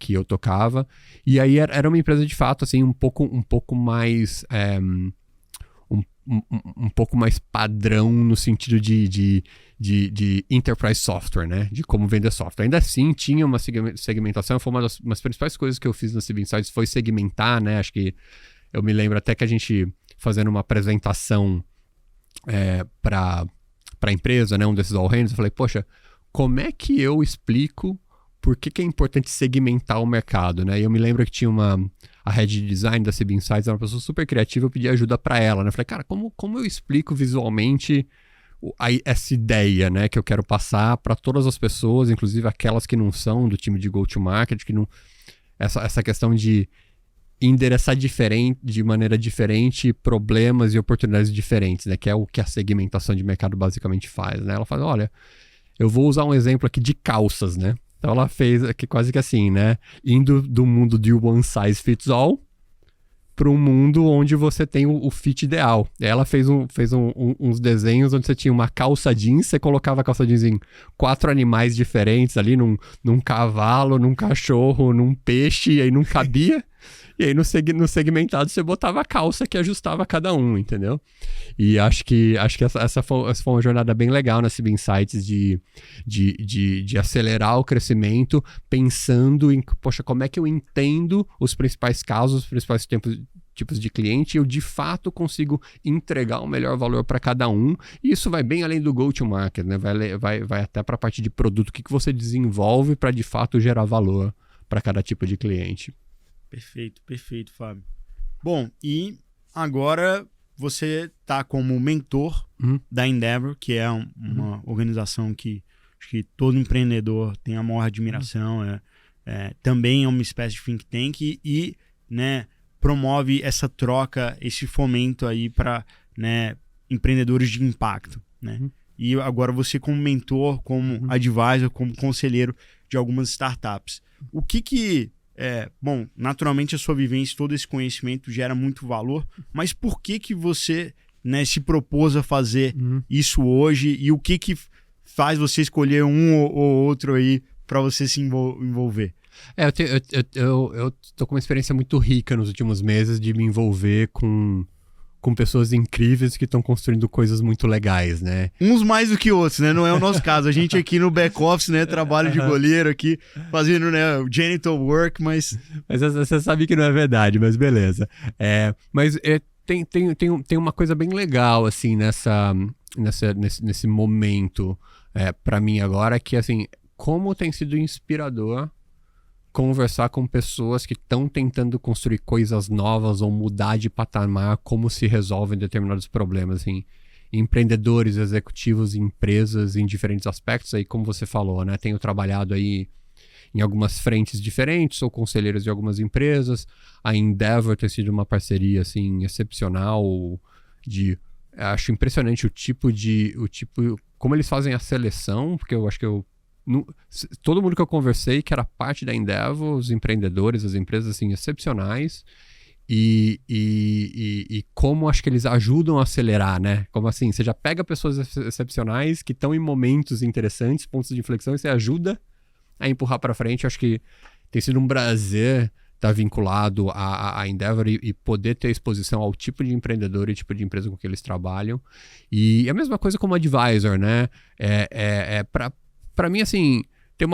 eu tocava. E aí era uma empresa, de fato, assim, um pouco mais... um pouco mais padrão no sentido de enterprise software, né? De como vender software. Ainda assim, tinha uma segmentação. Foi uma das principais coisas que eu fiz na CB Insights foi segmentar, né? Acho que eu me lembro até que a gente, fazendo uma apresentação para a empresa, né? Um desses all-hands, eu falei, poxa, como é que eu explico por que é importante segmentar o mercado, né? E eu me lembro que tinha a head de design da CB Insights, era uma pessoa super criativa, eu pedi ajuda para ela, né? Eu falei, cara, como eu explico visualmente essa ideia, né, que eu quero passar para todas as pessoas, inclusive aquelas que não são do time de go-to-market, que não... Essa questão de endereçar de maneira diferente problemas e oportunidades diferentes, né? Que é o que a segmentação de mercado basicamente faz, né? Ela fala, olha, eu vou usar um exemplo aqui de calças, né? Então ela fez aqui quase que assim, né? Indo do mundo de one size fits all para um mundo onde você tem o fit ideal. Ela fez uns desenhos onde você tinha uma calça jeans, você colocava a calça jeans em 4 animais diferentes ali, num cavalo, num cachorro, num peixe, e aí não cabia. E aí no segmentado você botava a calça que ajustava cada um, entendeu? E acho que essa foi uma jornada bem legal na CB Insights de acelerar o crescimento, pensando em, poxa, como é que eu entendo os principais casos, os principais tipos de cliente, e eu de fato consigo entregar o melhor valor para cada um. E isso vai bem além do go-to-market, né? Vai até para a parte de produto, o que você desenvolve para de fato gerar valor para cada tipo de cliente. Perfeito, Fábio. Bom, e agora você está como mentor da Endeavor, que é uma organização que acho que todo empreendedor tem a maior admiração, também é uma espécie de think tank e né, promove essa troca, esse fomento aí para né, empreendedores de impacto. Né? E agora você como mentor, como advisor, como conselheiro de algumas startups. O que bom, naturalmente a sua vivência, todo esse conhecimento gera muito valor, mas por que você né, se propôs a fazer isso hoje e o que faz você escolher um ou outro aí para você se envolver? Eu tô com uma experiência muito rica nos últimos meses de me envolver com pessoas incríveis que estão construindo coisas muito legais, né? Uns mais do que outros, né? Não é o nosso caso. A gente aqui no back-office, né? Trabalho de goleiro aqui, fazendo né, o genital work, mas... Mas você sabe que não é verdade, mas beleza. Mas tem uma coisa bem legal, assim, nesse momento para mim agora, que, assim, como tem sido inspirador conversar com pessoas que estão tentando construir coisas novas ou mudar de patamar, como se resolvem determinados problemas, assim, empreendedores, executivos, empresas em diferentes aspectos, aí como você falou, né, tenho trabalhado aí em algumas frentes diferentes, sou conselheiro de algumas empresas, a Endeavor tem sido uma parceria, assim, excepcional, acho impressionante como eles fazem a seleção, porque eu acho que todo mundo que eu conversei que era parte da Endeavor, os empreendedores, as empresas assim, excepcionais e como acho que eles ajudam a acelerar, né? Como assim, você já pega pessoas excepcionais que estão em momentos interessantes, pontos de inflexão, e você ajuda a empurrar para frente. Acho que tem sido um prazer estar vinculado à Endeavor e poder ter exposição ao tipo de empreendedor e tipo de empresa com que eles trabalham. E a mesma coisa como advisor, né? Para mim, assim, tem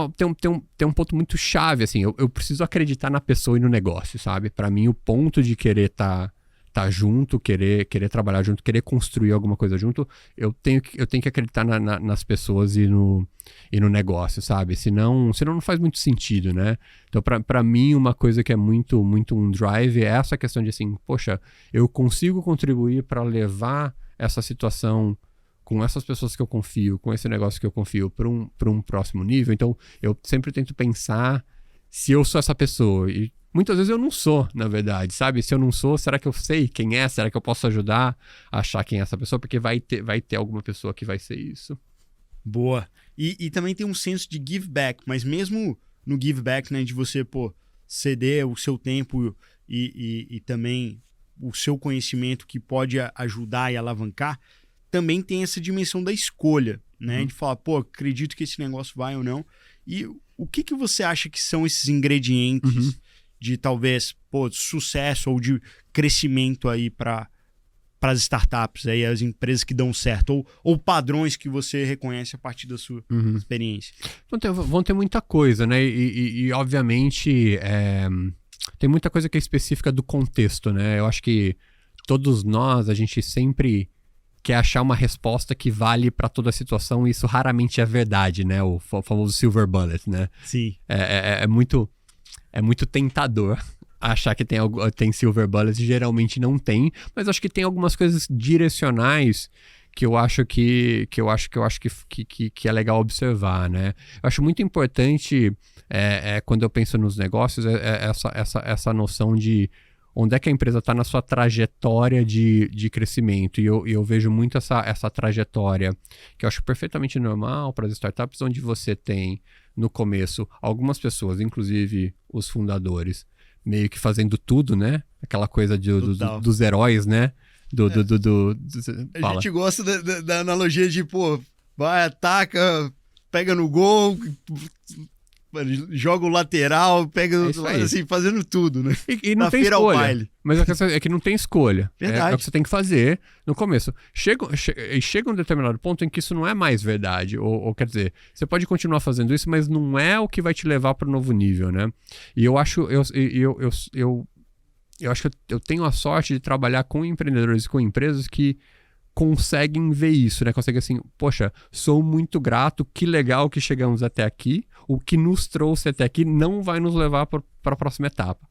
um ponto muito chave, assim, eu preciso acreditar na pessoa e no negócio, sabe? Para mim, o ponto de querer tá junto, querer trabalhar junto, querer construir alguma coisa junto, eu tenho que acreditar nas pessoas e no negócio, sabe? Senão não faz muito sentido, né? Então, para mim, uma coisa que é muito, muito um drive é essa questão de, assim, poxa, eu consigo contribuir para levar essa situação com essas pessoas que eu confio, com esse negócio que eu confio para um próximo nível. Então, eu sempre tento pensar se eu sou essa pessoa. E muitas vezes eu não sou, na verdade, sabe? Se eu não sou, será que eu sei quem é? Será que eu posso ajudar a achar quem é essa pessoa? Porque vai ter alguma pessoa que vai ser isso. Boa. E também tem um senso de give back, mas mesmo no give back, né, de você, ceder o seu tempo e também o seu conhecimento que pode ajudar e alavancar, também tem essa dimensão da escolha, né? De falar, acredito que esse negócio vai ou não. E o que você acha que são esses ingredientes de talvez, sucesso ou de crescimento aí para as startups, aí, as empresas que dão certo, ou padrões que você reconhece a partir da sua experiência? Vão ter muita coisa, né? E obviamente, tem muita coisa que é específica do contexto, né? Eu acho que todos nós, a gente sempre quer achar uma resposta que vale para toda a situação, e isso raramente é verdade, né? O famoso silver bullet, né? Sim. É muito tentador achar que tem silver bullets, e geralmente não tem, mas acho que tem algumas coisas direcionais que eu acho que é legal observar, né? Eu acho muito importante, quando eu penso nos negócios, essa noção de onde é que a empresa está na sua trajetória de crescimento. E eu vejo muito essa trajetória, que eu acho perfeitamente normal para as startups, onde você tem, no começo, algumas pessoas, inclusive os fundadores, meio que fazendo tudo, né? Aquela coisa dos heróis, né? A gente gosta da analogia de, vai, ataca, pega no gol, joga o lateral, pega assim, fazendo tudo, né? E não tem escolha. Mas a questão é que não tem escolha. Verdade. É o que você tem que fazer no começo. Chega um determinado ponto em que isso não é mais verdade. Ou quer dizer, você pode continuar fazendo isso, mas não é o que vai te levar para o novo nível, né? E eu acho que eu tenho a sorte de trabalhar com empreendedores e com empresas que conseguem ver isso, né? Conseguem assim, poxa, sou muito grato, que legal que chegamos até aqui, o que nos trouxe até aqui não vai nos levar para a próxima etapa.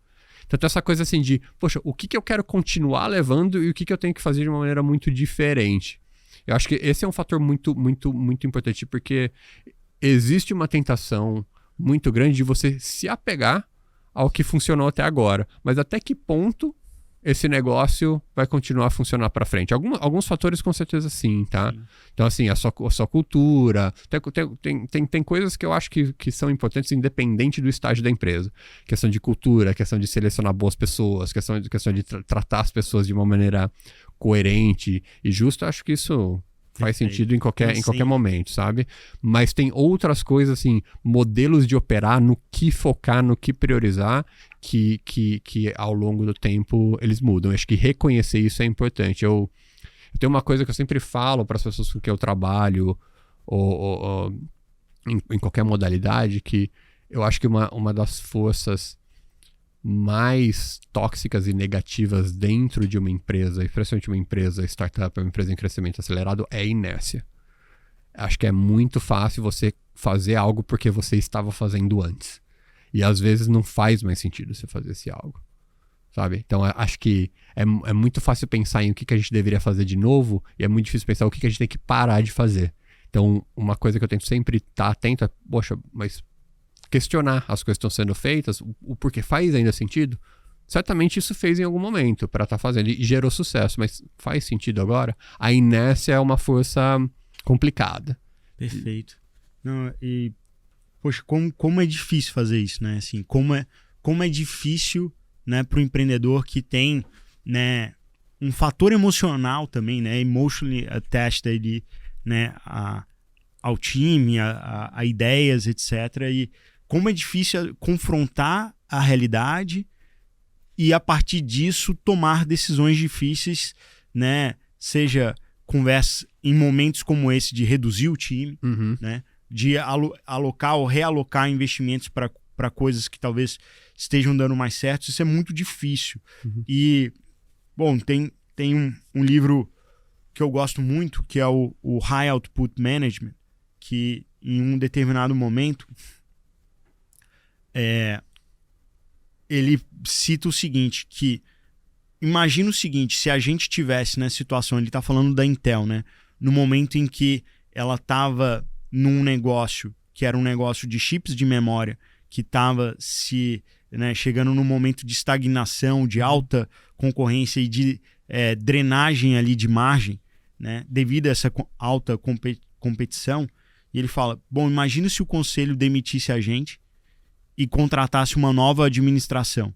Então tem essa coisa assim de, poxa, o que eu quero continuar levando e o que eu tenho que fazer de uma maneira muito diferente. Eu acho que esse é um fator muito, muito, muito importante, porque existe uma tentação muito grande de você se apegar ao que funcionou até agora, mas até que ponto esse negócio vai continuar a funcionar para frente. Alguns fatores com certeza sim, tá? Sim. Então, assim, a sua cultura, tem coisas que eu acho que são importantes independente do estágio da empresa. Questão de cultura, questão de selecionar boas pessoas, questão de tratar as pessoas de uma maneira coerente e justa. Acho que isso faz sentido em qualquer momento, sabe? Mas tem outras coisas, assim, modelos de operar, no que focar, no que priorizar, que ao longo do tempo eles mudam. Eu acho que reconhecer isso é importante. Eu tenho uma coisa que eu sempre falo para as pessoas com quem eu trabalho, ou em qualquer modalidade, que eu acho que uma das forças mais tóxicas e negativas dentro de uma empresa, especialmente uma empresa startup, uma empresa em crescimento acelerado, é a inércia. Acho que é muito fácil você fazer algo porque você estava fazendo antes. E às vezes não faz mais sentido você fazer esse algo, sabe? Então acho que é muito fácil pensar em o que a gente deveria fazer de novo, e é muito difícil pensar o que a gente tem que parar de fazer. Então uma coisa que eu tento sempre estar atento é, poxa, mas questionar as coisas que estão sendo feitas, o porquê faz ainda sentido. Certamente isso fez em algum momento para estar fazendo e gerou sucesso, mas faz sentido agora? A inércia é uma força complicada. Perfeito. Não, e, poxa, como é difícil fazer isso, né? Assim, como é difícil, né, para o empreendedor que tem, né, um fator emocional também, né, emotionally attached ali, né, ao time, a ideias, etc. E como é difícil confrontar a realidade e, a partir disso, tomar decisões difíceis, né? Seja conversa em momentos como esse de reduzir o time, né? De alocar ou realocar investimentos para coisas que talvez estejam dando mais certo. Isso é muito difícil. E, bom, tem um livro que eu gosto muito, que é o High Output Management, que em um determinado momento ele cita o seguinte, que imagina o seguinte, se a gente tivesse na situação, ele está falando da Intel, né? no momento em que ela estava num negócio que era um negócio de chips de memória, que estava chegando num momento de estagnação, de alta concorrência e de drenagem ali de margem, né, devido a essa alta competição. E ele fala, bom, imagina se o conselho demitisse a gente e contratasse uma nova administração.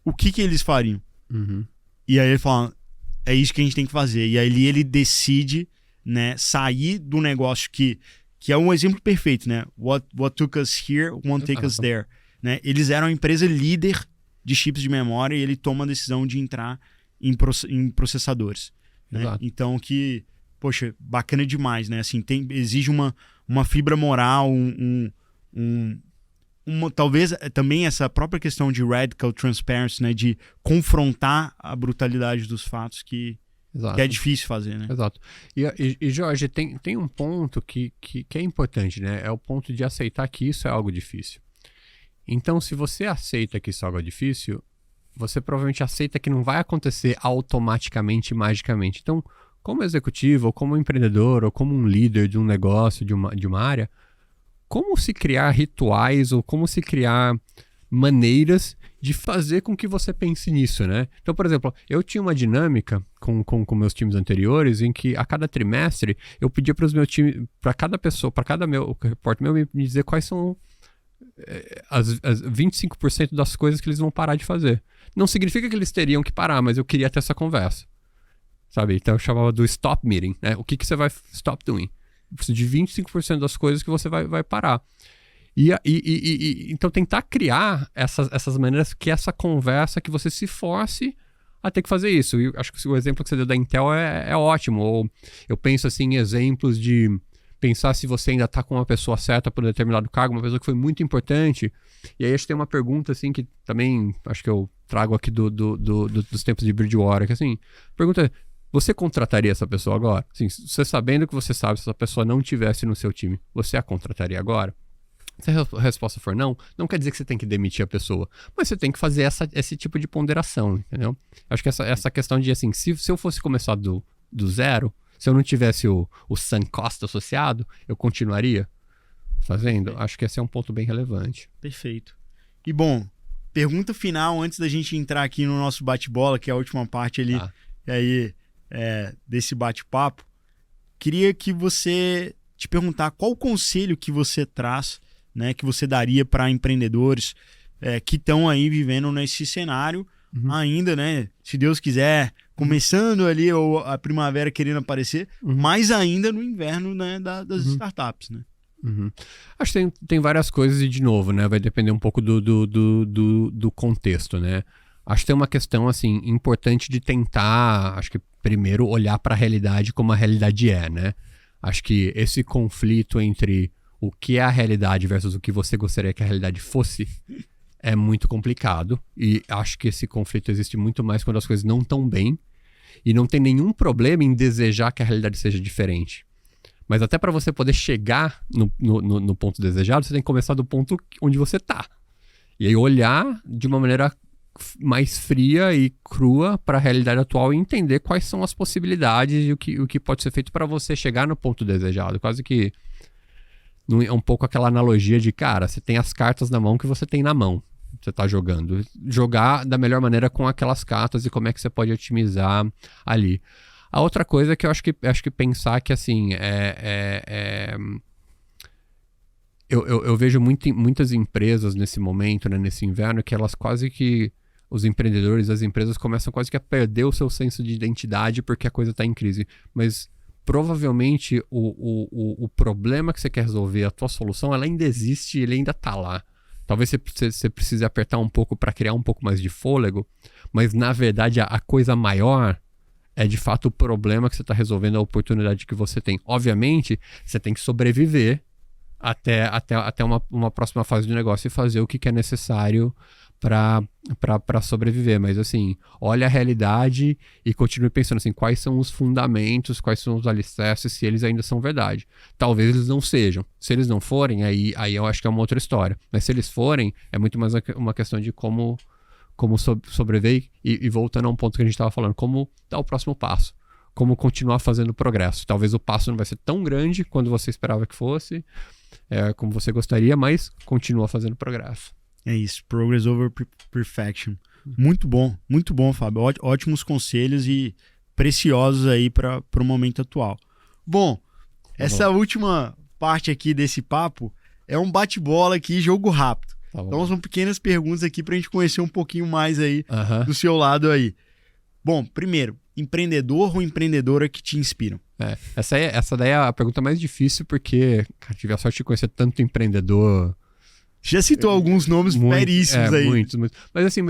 O que eles fariam? E aí ele fala, é isso que a gente tem que fazer. E aí ele decide, né, sair do negócio que é um exemplo perfeito, né? What took us here won't take us there. Né? Eles eram a empresa líder de chips de memória e ele toma a decisão de entrar em processadores. Né? Então poxa, bacana demais, né? Assim, exige uma fibra moral, talvez também essa própria questão de radical transparency, né? De confrontar a brutalidade dos fatos que é difícil fazer, né? Exato. E Jorge, tem um ponto que é importante, né? É o ponto de aceitar que isso é algo difícil. Então, se você aceita que isso é algo difícil, você provavelmente aceita que não vai acontecer automaticamente, magicamente. Então, como executivo, ou como empreendedor, ou como um líder de um negócio, de uma área, como se criar rituais ou como se criar maneiras de fazer com que você pense nisso, né? Então, por exemplo, eu tinha uma dinâmica com meus times anteriores em que a cada trimestre eu pedia para os meus times, para cada pessoa, para cada repórter meu, me dizer quais são as 25% das coisas que eles vão parar de fazer. Não significa que eles teriam que parar, mas eu queria ter essa conversa, sabe? Então eu chamava do stop meeting, né? O que você vai stop doing? Eu preciso de 25% das coisas que você vai parar. Então tentar criar essas maneiras, que essa conversa, que você se force a ter que fazer isso. E acho que o exemplo que você deu da Intel é ótimo. Ou eu penso assim em exemplos de pensar se você ainda está com uma pessoa certa para um determinado cargo, uma pessoa que foi muito importante. E aí acho que tem uma pergunta assim que também acho que eu trago aqui dos tempos de Bridgewater, que assim, pergunta: você contrataria essa pessoa agora? Assim, você sabendo que você sabe, se essa pessoa não estivesse no seu time, você a contrataria agora? Se a resposta for não, não quer dizer que você tem que demitir a pessoa, mas você tem que fazer esse tipo de ponderação, entendeu? Acho que essa questão de, assim, se eu fosse começar do zero, se eu não tivesse o sunk cost associado, eu continuaria fazendo? Acho que esse é um ponto bem relevante. Perfeito. E bom, pergunta final antes da gente entrar aqui no nosso bate-bola, que é a última parte ali desse bate-papo. Queria que você te perguntar qual o conselho que você traz, né, que você daria para empreendedores que estão aí vivendo nesse cenário ainda, né? Se Deus quiser, começando ali a primavera querendo aparecer, mas ainda no inverno, né, das startups, né? Acho que tem várias coisas e, de novo, né, vai depender um pouco do contexto, né? Acho que tem uma questão, assim, importante de tentar, acho que primeiro olhar para a realidade como a realidade é, né? Acho que esse conflito entre o que é a realidade versus o que você gostaria que a realidade fosse é muito complicado. E acho que esse conflito existe muito mais quando as coisas não estão bem. E não tem nenhum problema em desejar que a realidade seja diferente. Mas até para você poder chegar no ponto desejado, você tem que começar do ponto onde você está. E aí olhar de uma maneira mais fria e crua para a realidade atual e entender quais são as possibilidades e o que pode ser feito para você chegar no ponto desejado. Quase que é um pouco aquela analogia de, cara, você tem as cartas na mão que você tem na mão. Você está jogando. Jogar da melhor maneira com aquelas cartas e como é que você pode otimizar ali. A outra coisa que eu acho que pensar que, assim, eu vejo muitas empresas nesse momento, né, nesse inverno, que elas quase que, os empreendedores, as empresas começam quase que a perder o seu senso de identidade porque a coisa está em crise. Mas provavelmente o problema que você quer resolver, a tua solução, ela ainda existe, ele ainda está lá. Talvez você precise apertar um pouco para criar um pouco mais de fôlego, mas na verdade a coisa maior é de fato o problema que você está resolvendo, a oportunidade que você tem. Obviamente, você tem que sobreviver até uma próxima fase do negócio e fazer o que é necessário para sobreviver. Mas assim, olha a realidade e continue pensando assim, quais são os fundamentos, quais são os alicerces, se eles ainda são verdade. Talvez eles não sejam. Se eles não forem, aí eu acho que é uma outra história. Mas se eles forem, é muito mais uma questão de como sobreviver e voltando a um ponto que a gente estava falando, como dar o próximo passo. como continuar fazendo progresso. Talvez o passo não vai ser tão grande quando você esperava que fosse, como você gostaria, mas continua fazendo progresso. É isso, progress over perfection. Muito bom, Fábio. Ótimos conselhos e preciosos aí para o momento atual. Bom, essa última parte aqui desse papo é um bate-bola aqui, jogo rápido. Então são pequenas perguntas aqui para a gente conhecer um pouquinho mais aí do seu lado aí. Bom, primeiro, empreendedor ou empreendedora que te inspiram? Essa daí é a pergunta mais difícil, porque, cara, tive a sorte de conhecer tanto empreendedor. Já citou alguns nomes períssimos aí. Muitos. Mas assim,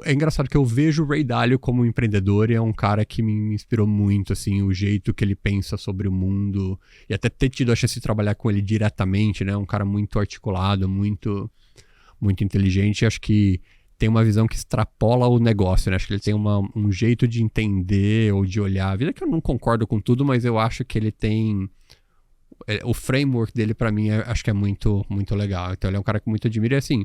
é engraçado que eu vejo o Ray Dalio como um empreendedor e é um cara que me inspirou muito, assim, o jeito que ele pensa sobre o mundo e até ter tido a chance de trabalhar com ele diretamente, né? Um cara muito articulado, muito inteligente. Acho que tem uma visão que extrapola o negócio, né? Acho que ele tem um jeito de entender ou de olhar a vida, que eu não concordo com tudo, mas eu acho que ele tem... O framework dele, pra mim, acho que é muito, muito legal. Então, ele é um cara que muito admiro. E, assim,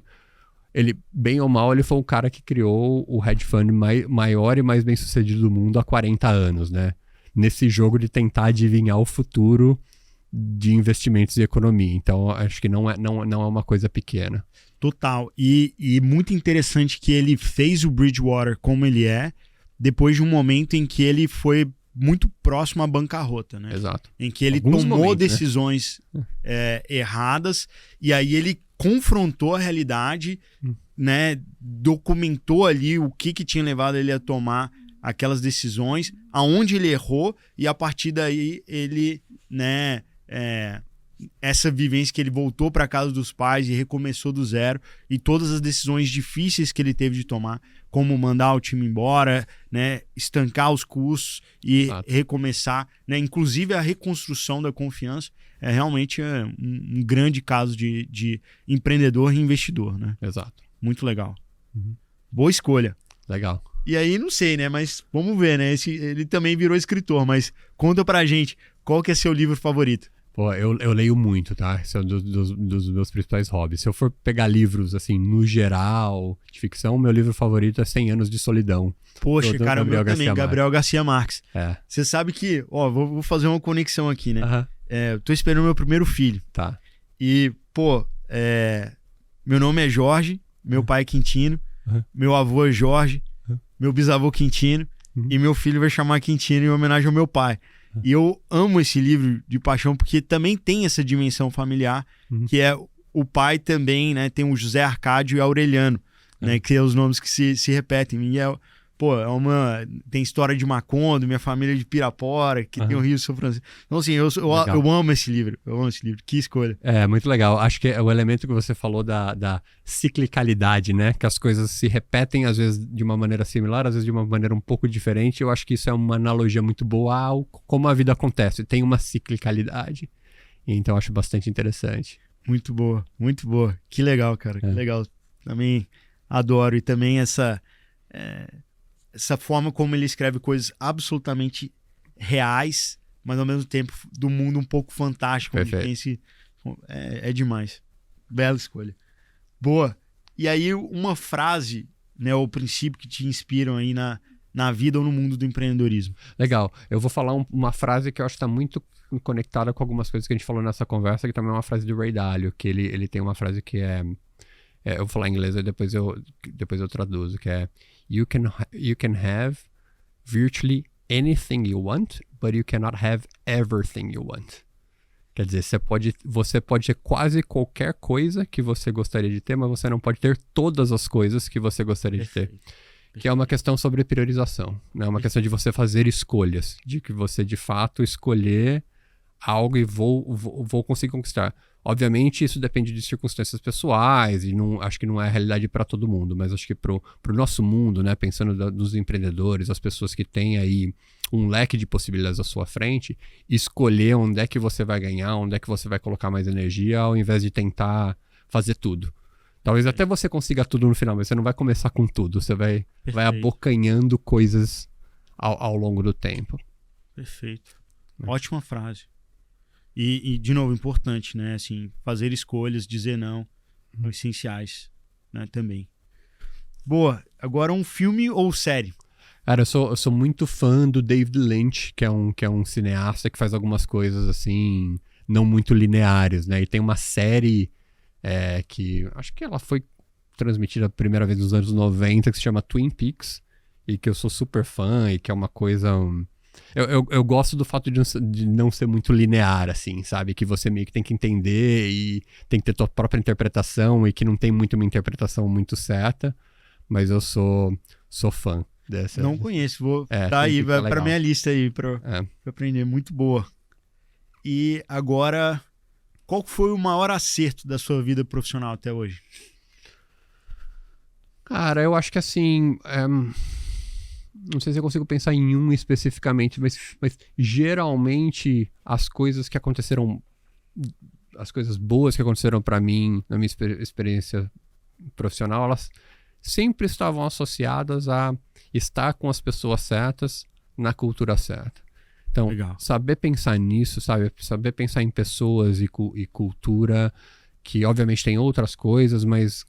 ele, bem ou mal, ele foi o cara que criou o hedge fund maior e mais bem sucedido do mundo há 40 anos, né? Nesse jogo de tentar adivinhar o futuro de investimentos e economia. Então, acho que não é uma coisa pequena. Total. E muito interessante que ele fez o Bridgewater como ele é, depois de um momento em que ele foi muito próximo à bancarrota, né? Exato. Em que ele tomou decisões erradas e aí ele confrontou a realidade, né? Documentou ali o que tinha levado ele a tomar aquelas decisões, aonde ele errou e a partir daí ele, né? Essa vivência que ele voltou para casa dos pais e recomeçou do zero e todas as decisões difíceis que ele teve de tomar, como mandar o time embora, né, estancar os custos e recomeçar, né, inclusive a reconstrução da confiança, é realmente um grande caso de empreendedor e investidor, né? Exato. Muito legal. Boa escolha. Legal. E aí, não sei, né, mas vamos ver, né, ele também virou escritor, mas conta pra gente, qual que é seu livro favorito? Pô, eu leio muito, tá? Esse é um dos meus principais hobbies. Se eu for pegar livros, assim, no geral, de ficção, meu livro favorito é 100 Anos de Solidão. Poxa, cara, meu também, Gabriel Garcia Marques. Você sabe que, vou fazer uma conexão aqui, né? Eu tô esperando meu primeiro filho. Tá. E, meu nome é Jorge, meu pai é Quintino, meu avô é Jorge, meu bisavô Quintino, e meu filho vai chamar Quintino em homenagem ao meu pai. E eu amo esse livro de paixão porque também tem essa dimensão familiar, que é o pai também, né? Tem o José Arcádio e Aureliano, né? Que são os nomes que se repetem. E tem história de Macondo, minha família de Pirapora, que tem o Rio São Francisco. Então, assim, eu amo esse livro. Que escolha. É, muito legal. Acho que é o elemento que você falou da ciclicalidade, né? Que as coisas se repetem, às vezes de uma maneira similar, às vezes de uma maneira um pouco diferente. Eu acho que isso é uma analogia muito boa ao como a vida acontece. Tem uma ciclicalidade. Então, acho bastante interessante. Muito boa, muito boa. Que legal, cara. Que legal. Também adoro. E também essa forma como ele escreve coisas absolutamente reais, mas ao mesmo tempo do mundo um pouco fantástico. É demais. Bela escolha. Boa. E aí uma frase, né, ou princípio que te inspiram aí na vida ou no mundo do empreendedorismo. Legal. Eu vou falar uma frase que eu acho que está muito conectada com algumas coisas que a gente falou nessa conversa, que também é uma frase do Ray Dalio, que ele tem uma frase que eu vou falar em inglês e depois eu traduzo, que é You can have virtually anything you want, but you cannot have everything you want. Quer dizer, você pode ter quase qualquer coisa que você gostaria de ter, mas você não pode ter todas as coisas que você gostaria de ter. Que é uma questão sobre priorização, né? Uma questão de você fazer escolhas, de que você de fato escolher algo e vou conseguir conquistar. Obviamente isso depende de circunstâncias pessoais e acho que não é a realidade para todo mundo, mas acho que pro nosso mundo, né, pensando nos empreendedores, as pessoas que têm aí um leque de possibilidades à sua frente, escolher onde é que você vai ganhar, onde é que você vai colocar mais energia, ao invés de tentar fazer tudo. Talvez até você consiga tudo no final, mas você não vai começar com tudo, você vai abocanhando coisas ao longo do tempo. Perfeito. Ótima frase. E, de novo, importante, né? Assim, fazer escolhas, dizer não, são essenciais, né? Também. Boa. Agora, um filme ou série? Cara, eu sou muito fã do David Lynch, que é um cineasta que faz algumas coisas assim, não muito lineares, né? E tem uma série que acho que ela foi transmitida a primeira vez nos anos 90, que se chama Twin Peaks, e que eu sou super fã, e que é uma coisa... Eu gosto do fato de não ser muito linear, assim, sabe? Que você meio que tem que entender e tem que ter tua própria interpretação, e que não tem muito uma interpretação muito certa, mas eu sou fã dessa. Não conheço, vou Twin aí, Peaks vai é pra legal. minha lista aí pra aprender, muito boa. E agora, qual foi o maior acerto da sua vida profissional até hoje? Cara, eu acho que assim... não sei se eu consigo pensar em um especificamente, mas geralmente as coisas que aconteceram, as coisas boas que aconteceram pra mim na minha experiência profissional, elas sempre estavam associadas a estar com as pessoas certas na cultura certa. Então, Legal. saber pensar nisso, sabe? Saber pensar em pessoas e cultura, que obviamente tem outras coisas, mas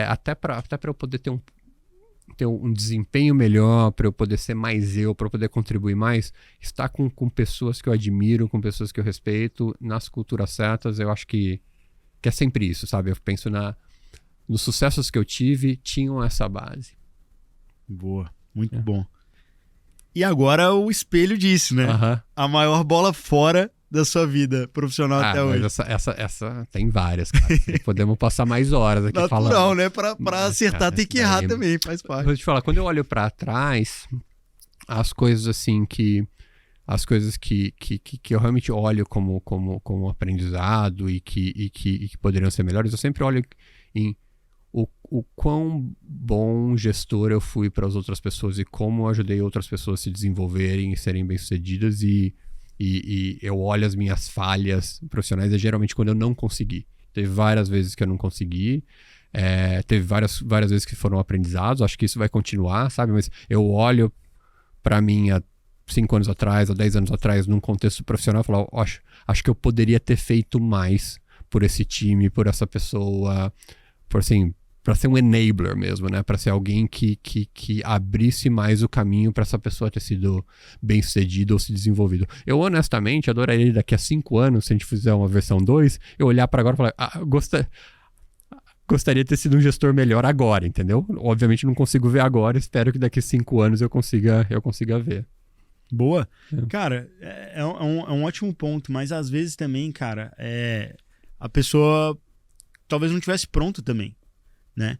até para eu poder ter um desempenho melhor, para eu poder ser mais para eu poder contribuir mais, estar com pessoas que eu admiro, com pessoas que eu respeito, nas culturas certas, eu acho que é sempre isso, sabe? Eu penso nos sucessos que eu tive, tinham essa base. Boa, muito bom. E agora o espelho disso, né? A maior bola fora da sua vida profissional até hoje. Essa tem várias, cara. Podemos passar mais horas aqui falando. Natural, né? Pra acertar cara, tem que errar também, faz parte. Vou te falar, quando eu olho pra trás, as coisas assim que eu realmente olho como aprendizado e que poderiam ser melhores, eu sempre olho em o quão bom gestor eu fui para as outras pessoas e como eu ajudei outras pessoas a se desenvolverem e serem bem-sucedidas, e eu olho as minhas falhas profissionais, geralmente quando eu não consegui. Teve várias vezes que eu não consegui, teve várias vezes que foram aprendizados, acho que isso vai continuar, sabe? Mas eu olho para mim há 5 anos atrás, há 10 anos atrás, num contexto profissional, e falo, acho que eu poderia ter feito mais por esse time, por essa pessoa, para ser um enabler mesmo, né? Para ser alguém que abrisse mais o caminho para essa pessoa ter sido bem-sucedido ou se desenvolvido. Eu, honestamente, adoraria daqui a 5 anos, se a gente fizer uma versão 2, eu olhar para agora e falar, gostaria de ter sido um gestor melhor agora, entendeu? Obviamente não consigo ver agora, espero que daqui a 5 anos eu consiga ver. Boa. Cara, é um ótimo ponto, mas às vezes também, cara, a pessoa talvez não estivesse pronta também, né?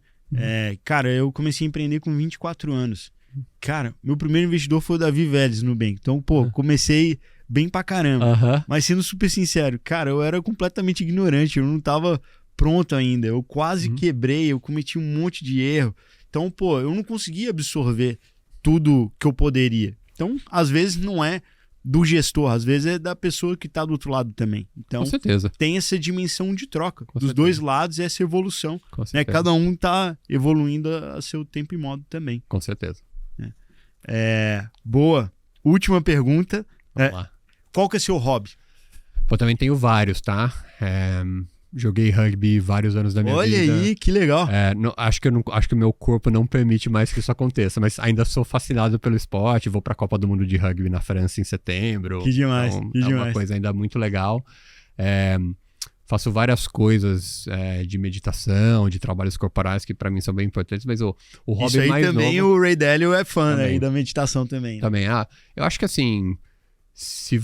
Cara, eu comecei a empreender com 24 anos. Cara, meu primeiro investidor foi o Davi Vélez no Nubank. Então, comecei bem pra caramba. Mas sendo super sincero, cara, eu era completamente ignorante, eu não tava pronto ainda. Eu quase quebrei, eu cometi um monte de erro. Então, eu não conseguia absorver tudo que eu poderia. Então, às vezes não é do gestor, às vezes é da pessoa que está do outro lado também. Então, com certeza. Tem essa dimensão de troca Com dos certeza. dois lados, essa evolução. Com Né? certeza. Cada um está evoluindo a seu tempo e modo também. Com certeza. Boa. Última pergunta. Vamos lá. Qual que é seu hobby? Pô, também tenho vários, tá? Joguei rugby vários anos da minha vida. Olha aí, que legal. Acho que o meu corpo não permite mais que isso aconteça, mas ainda sou fascinado pelo esporte. Vou para a Copa do Mundo de Rugby na França em setembro. Que demais, Então, que é demais. uma coisa ainda muito legal. Faço várias coisas de meditação, de trabalhos corporais que para mim são bem importantes, mas o hobby Isso aí mais também novo... o Ray Dalio é fã, né? Também. E da meditação também. Né? Também, eu acho que assim, se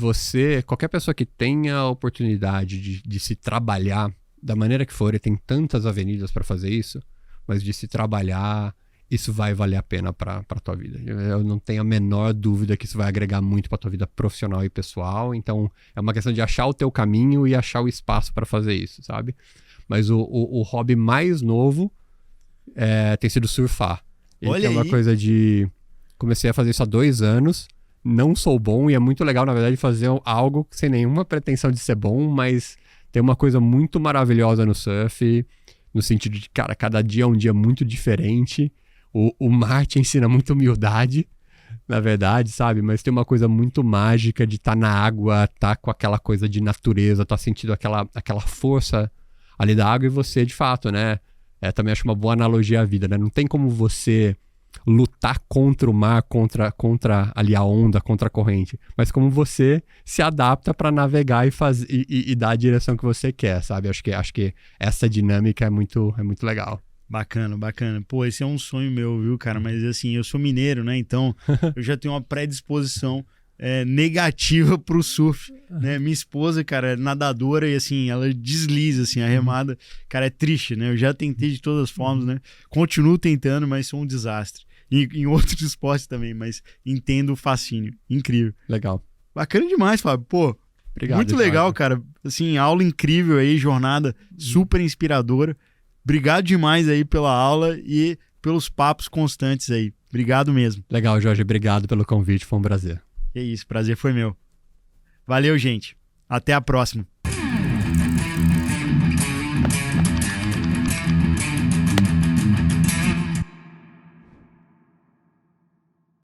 qualquer pessoa que tenha a oportunidade de se trabalhar da maneira que for, e tem tantas avenidas para fazer isso, mas de se trabalhar, isso vai valer a pena para tua vida. Eu não tenho a menor dúvida que isso vai agregar muito para tua vida profissional e pessoal, então é uma questão de achar o teu caminho e achar o espaço para fazer isso, sabe? Mas o hobby mais novo tem sido surfar. Olha É uma aí. coisa de... Comecei a fazer isso há 2 anos, não sou bom, e é muito legal, na verdade, fazer algo sem nenhuma pretensão de ser bom, mas tem uma coisa muito maravilhosa no surf, no sentido de, cara, cada dia é um dia muito diferente. O mar te ensina muita humildade, na verdade, sabe? Mas tem uma coisa muito mágica de estar na água, estar com aquela coisa de natureza, estar sentindo aquela força ali da água, e você, de fato, né? Também acho uma boa analogia à vida, né? Não tem como você lutar contra o mar, contra ali a onda, contra a corrente, mas como você se adapta para navegar e dar a direção que você quer, sabe? Acho que essa dinâmica é muito legal. Bacana, bacana. Pô, esse é um sonho meu, viu, cara? Mas assim, eu sou mineiro, né? Então eu já tenho uma predisposição negativa pro surf, né? Minha esposa, cara, é nadadora e assim, ela desliza, assim, a remada, cara, é triste, né? Eu já tentei de todas as formas, né? Continuo tentando, mas sou um desastre. E em outros esportes também, mas entendo o fascínio. Incrível. Legal. Bacana demais, Fábio. Pô, Obrigado, muito legal, Jorge. cara. Assim, aula incrível aí, jornada super inspiradora. Obrigado demais aí pela aula e pelos papos constantes aí. Obrigado mesmo. Legal, Jorge. Obrigado pelo convite. Foi um prazer. É isso, prazer foi meu. Valeu, gente. Até a próxima.